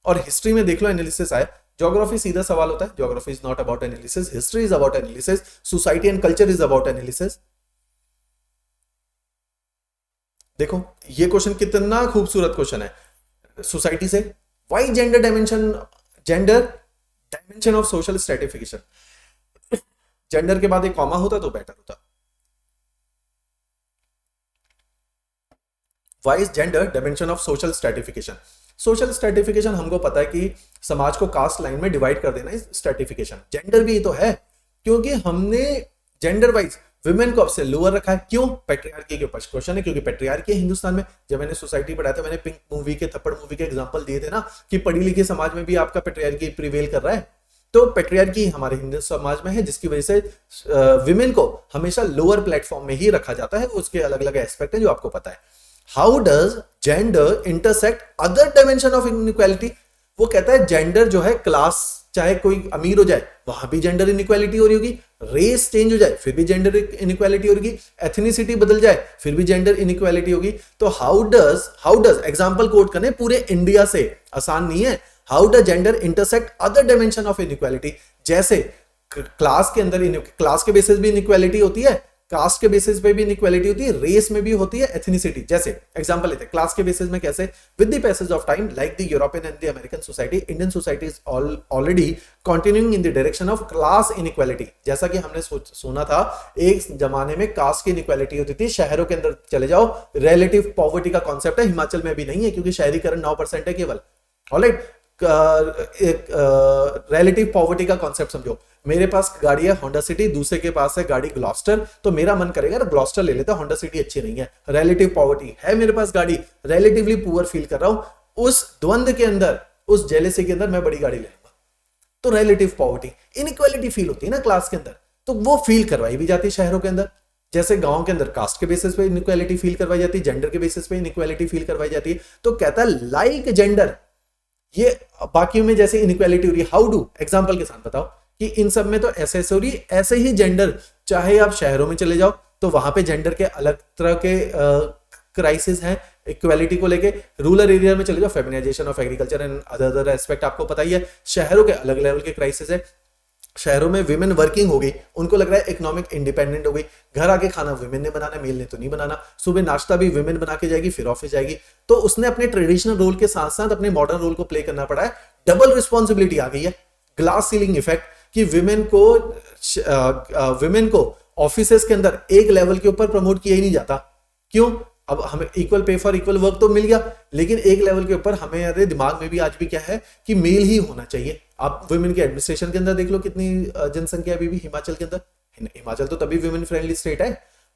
और हिस्ट्री में देख लो एनालिसिस आए. ज्योग्राफी सीधा सवाल होता है. Geography is not about analysis, history is about analysis, society and culture is about analysis. देखो ये क्वेश्चन कितना खूबसूरत क्वेश्चन है. सोसाइटी से why gender dimension of social stratification. Gender के बाद एक कॉमा होता तो बेटर होता. Why is gender dimension of social stratification. Social stratification हमको पता है कि समाज को कास्ट लाइन में डिवाइड कर देना इज स्ट्रेटिफिकेशन. जेंडर भी तो है, क्योंकि हमने जेंडर वाइज विमेन को सबसे लोअर रखा है. क्यों? पेट्रियार्की के ऊपर क्वेश्चन है, क्योंकि पेट्रियार्की है हिंदुस्तान में. जब मैंने सोसाइटी पढ़ाया था, मैंने पिंक मूवी के, थप्पड़ मूवी के एग्जांपल दिए थे ना, कि पढ़ी लिखी समाज में भी आपका पेट्रियार्की प्रिवेल कर रहा है. तो पेट्रियार्की हमारे हिंदू समाज में है, जिसकी वजह से विमेन को हमेशा लोअर प्लेटफॉर्म में ही रखा जाता है. उसके अलग अलग एस्पेक्ट है जो आपको पता है. How does gender intersect other dimension of inequality. वो कहता है जेंडर जो है, क्लास चाहे कोई अमीर हो जाए वहां भी जेंडर इनइक्वालिटी हो रही होगी, रेस चेंज हो जाए फिर भी जेंडर इनइक्वालिटी होगी, एथनिसिटी बदल जाए फिर भी जेंडर इनइक्वालिटी होगी. तो हाउ डज एग्जांपल कोट करने पूरे इंडिया से, आसान नहीं है. How does gender intersect other dimension of inequality. जैसे क्लास के अंदर क्लास के बेसिस भी इनइक्वालिटी होती है, कास्ट के बेसिस पे भी इनइक्वालिटी होती है, रेस में भी होती है, एथनिसिटी. जैसे एग्जांपल लेते हैं क्लास के बेसिस में. कैसे? With the passage of time, like the European and the American society, Indian society is already continuing in the direction of class inequality. जैसा कि हमने सुना था, एक जमाने में कास्ट की इनइक्वालिटी होती थी. शहरों के अंदर चले जाओ, रिलेटिव पॉवर्टी का कॉन्सेप्ट है, हिमाचल में भी नहीं है क्योंकि शहरीकरण 9% है केवल. ऑलराइट, एक रिलेटिव पॉवर्टी का कॉन्सेप्ट समझो. मेरे पास गाड़ी है होंडा सिटी, दूसरे के पास है गाड़ी ग्लॉस्टर, तो मेरा मन करेगा ग्लॉस्टर ले लेता, होंडा सिटी अच्छी नहीं है. रिलेटिव पॉवर्टी है, मेरे पास गाड़ी, रिलेटिवली पुअर फील कर रहा हूं, उस द्वंद के अंदर, उस जेलेसी के अंदर मैं बड़ी गाड़ी ले लूंगा. तो रिलेटिव पॉवर्टी, इनइक्वालिटी फील होती है ना क्लास के अंदर, तो वो फील करवाई भी जाती है शहरों के अंदर. जैसे गांव के अंदर कास्ट के बेसिस पे इनइक्वालिटी फील करवाई जाती है, जेंडर के बेसिस पे इनइक्वालिटी फील करवाई जाती है. तो कहता है लाइक जेंडर, ये बाकी में जैसे इनइक्वालिटी हो रही है, हाउ डू, एग्जांपल के साथ बताओ कि इन सब में तो ऐसे हो रही है. ऐसे ही जेंडर, चाहे आप शहरों में चले जाओ तो वहां पे जेंडर के अलग तरह के क्राइसिस हैं इक्वालिटी को लेके. रूरल एरिया में चले जाओ, feminisation of agriculture and other aspect आपको पता ही है. शहरों के अलग लेवल के क्राइसिस है. शहरों में विमेन वर्किंग हो गई, उनको लग रहा है इकोनॉमिक इंडिपेंडेंट हो गई, घर आके खाना विमेन ने बनाना, मेल ने तो नहीं बनाना. सुबह नाश्ता भी विमेन बना के जाएगी, फिर ऑफिस जाएगी. तो उसने अपने ट्रेडिशनल रोल के साथ साथ अपने मॉडर्न रोल को प्ले करना पड़ा है. डबल रिस्पॉन्सिबिलिटी आ गई है. ग्लास सीलिंग इफेक्ट, कि विमेन को ऑफिसेस के अंदर एक लेवल के ऊपर प्रमोट किया ही नहीं जाता. क्यों? अब हमें equal pay for equal work तो मिल गया, लेकिन एक लेवल के ऊपर हमें दिमाग में भी आज भी क्या है कि मेल ही होना चाहिए. आप वुमेन के एडमिनिस्ट्रेशन के अंदर देख लो कितनी जनसंख्या अभी भी हिमाचल के अंदर. हिमाचल तो तभी वुमेन फ्रेंडली स्टेट है.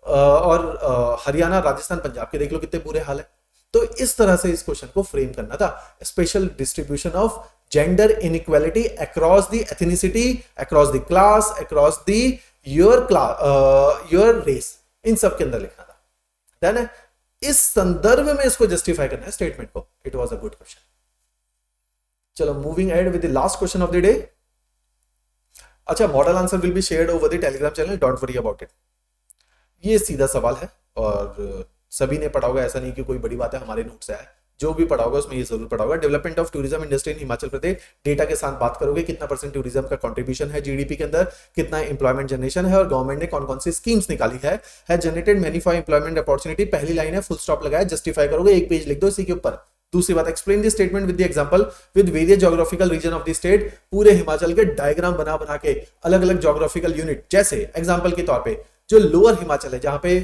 और हरियाणा, राजस्थान, पंजाब के देख लो कितने बुरे हाल है। तो इस तरह से इस क्वेश्चन को फ्रेम करना था, special distribution of gender inequality across the ethnicity, across the class, across the your race, इन सब के अंदर लिखना था। डन है। इस संदर्भ में इसको जस्टिफाई करना है स्टेटमेंट को। It was a good question. चलो moving ahead with the last question of the day. अच्छा, model answer will be shared over the Telegram channel, don't worry about it. ये सीधा सवाल है और सभी ने पढ़ा होगा, ऐसा नहीं कि कोई बड़ी बात है हमारे नोट से आया, जो भी पढ़ा होगा उसमें ये जरूर पढ़ा होगा। Development of tourism industry in Himachal Pradesh, data के साथ बात करोगे कितना परसेंट टूरिज्म का कंट्रीब्यूशन है जीडीपी के अंदर, कितना एम्प्लॉयमेंट जनरेशन है और गवर्नमेंट ने कौन कौन सी स्कीम्स निकाली है generated many for employment opportunity. पहली लाइन है, फुल स्टॉप लगाया, जस्टिफाई करोगे, एक पेज लिख दो इसी के ऊपर। दूसरी बात, explain the statement with the example with various geographical region of the state, पूरे हिमाचल के डायग्राम बना बना के अलग अलग ज्योग्राफिकल यूनिट, जैसे एग्जांपल के तौर पे जो लोअर हिमाचल है जहां पे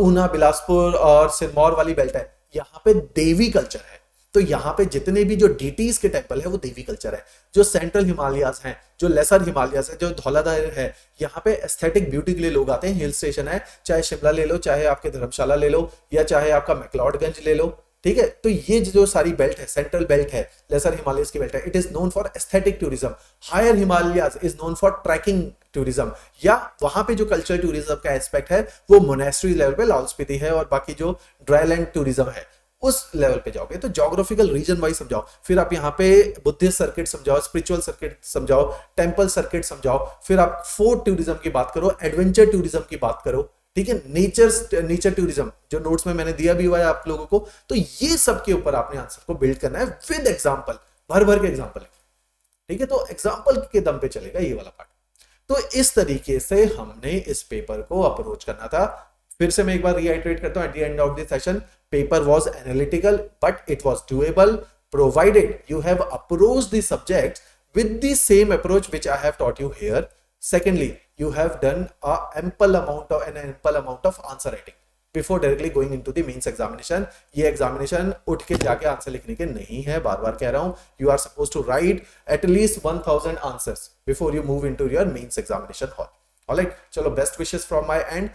ऊना, बिलासपुर और सिरमौर वाली बेल्ट है, यहाँ पे देवी कल्चर है, तो यहाँ पे जितने भी जो डीटीज के टेम्पल है वो देवी कल्चर है। जो सेंट्रल हिमालयाज हैं, जो लेसर हिमालयाज है, जो धौलाधार है, यहाँ पे एस्थेटिक ब्यूटी के लिए लोग आते हैं। हिल स्टेशन है, चाहे शिमला ले लो, चाहे आपके धर्मशाला ले लो, या चाहे आपका मैक्लोडगंज ले लो, ठीक है। तो ये जो सारी बेल्ट है, सेंट्रल बेल्ट है, लेसर हिमालयस की बेल्ट है, it is known for aesthetic tourism. Higher Himalayas is known for trekking tourism, या वहां पे जो कल्चरल टूरिज्म का एस्पेक्ट है वो मोनेस्ट्री लेवल पे लाहौल स्पीति है, और बाकी जो ड्राईलैंड टूरिज्म है उस लेवल पे जाओगे। तो ज्योग्राफिकल रीजन वाइज समझाओ, फिर आप यहाँ पे बुद्धिस्ट सर्किट समझाओ, स्पिरिचुअल सर्किट समझाओ, टेंपल सर्किट समझाओ, फिर आप फोर्ट टूरिज्म की बात करो, एडवेंचर टूरिज्म की बात करो, ठीक है, नेचर टूरिज्म जो नोट्स में मैंने दिया भी हुआ है आप लोगों को। तो ये सब के ऊपर आपने आंसर को बिल्ड करना है विद एग्जांपल, भर भर के एग्जांपल, ठीक है। तो एग्जांपल के दम पे चलेगा ये वाला पार्ट। तो इस तरीके से हमने इस पेपर को अप्रोच करना था। फिर से मैं एक बार रीआइटरेट करता हूं, at the end of the session, paper was analytical but it was doable provided you have approached the subject with the same approach which I have taught you here. Secondly, you have done an ample amount of answer writing before directly going into the mains examination. ये examination उठ के जाके answer लिखने के नहीं है, बार बार कह रहा हूं। You are supposed to write at least 1000 answers before you move into your mains examination hall. Alright, चलो best wishes from my end.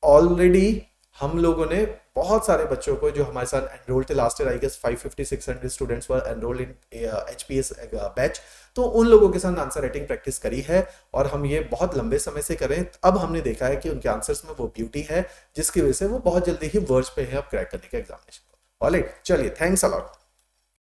Already हम लोगों ने बहुत सारे बच्चों को जो हमारे साथ एनरोल थे last year, I guess 550-600 students were enrolled in HPS batch, तो उन लोगों के साथ आंसर राइटिंग प्रैक्टिस करी है और हम ये बहुत लंबे समय से करें। अब हमने देखा है कि उनके आंसर्स में वो ब्यूटी है जिसकी वजह से वो बहुत जल्दी ही वर्ज पे है अब क्रैक करने के एग्जामिनेशन को। ऑलराइट, चलिए, थैंक्स अ लॉट।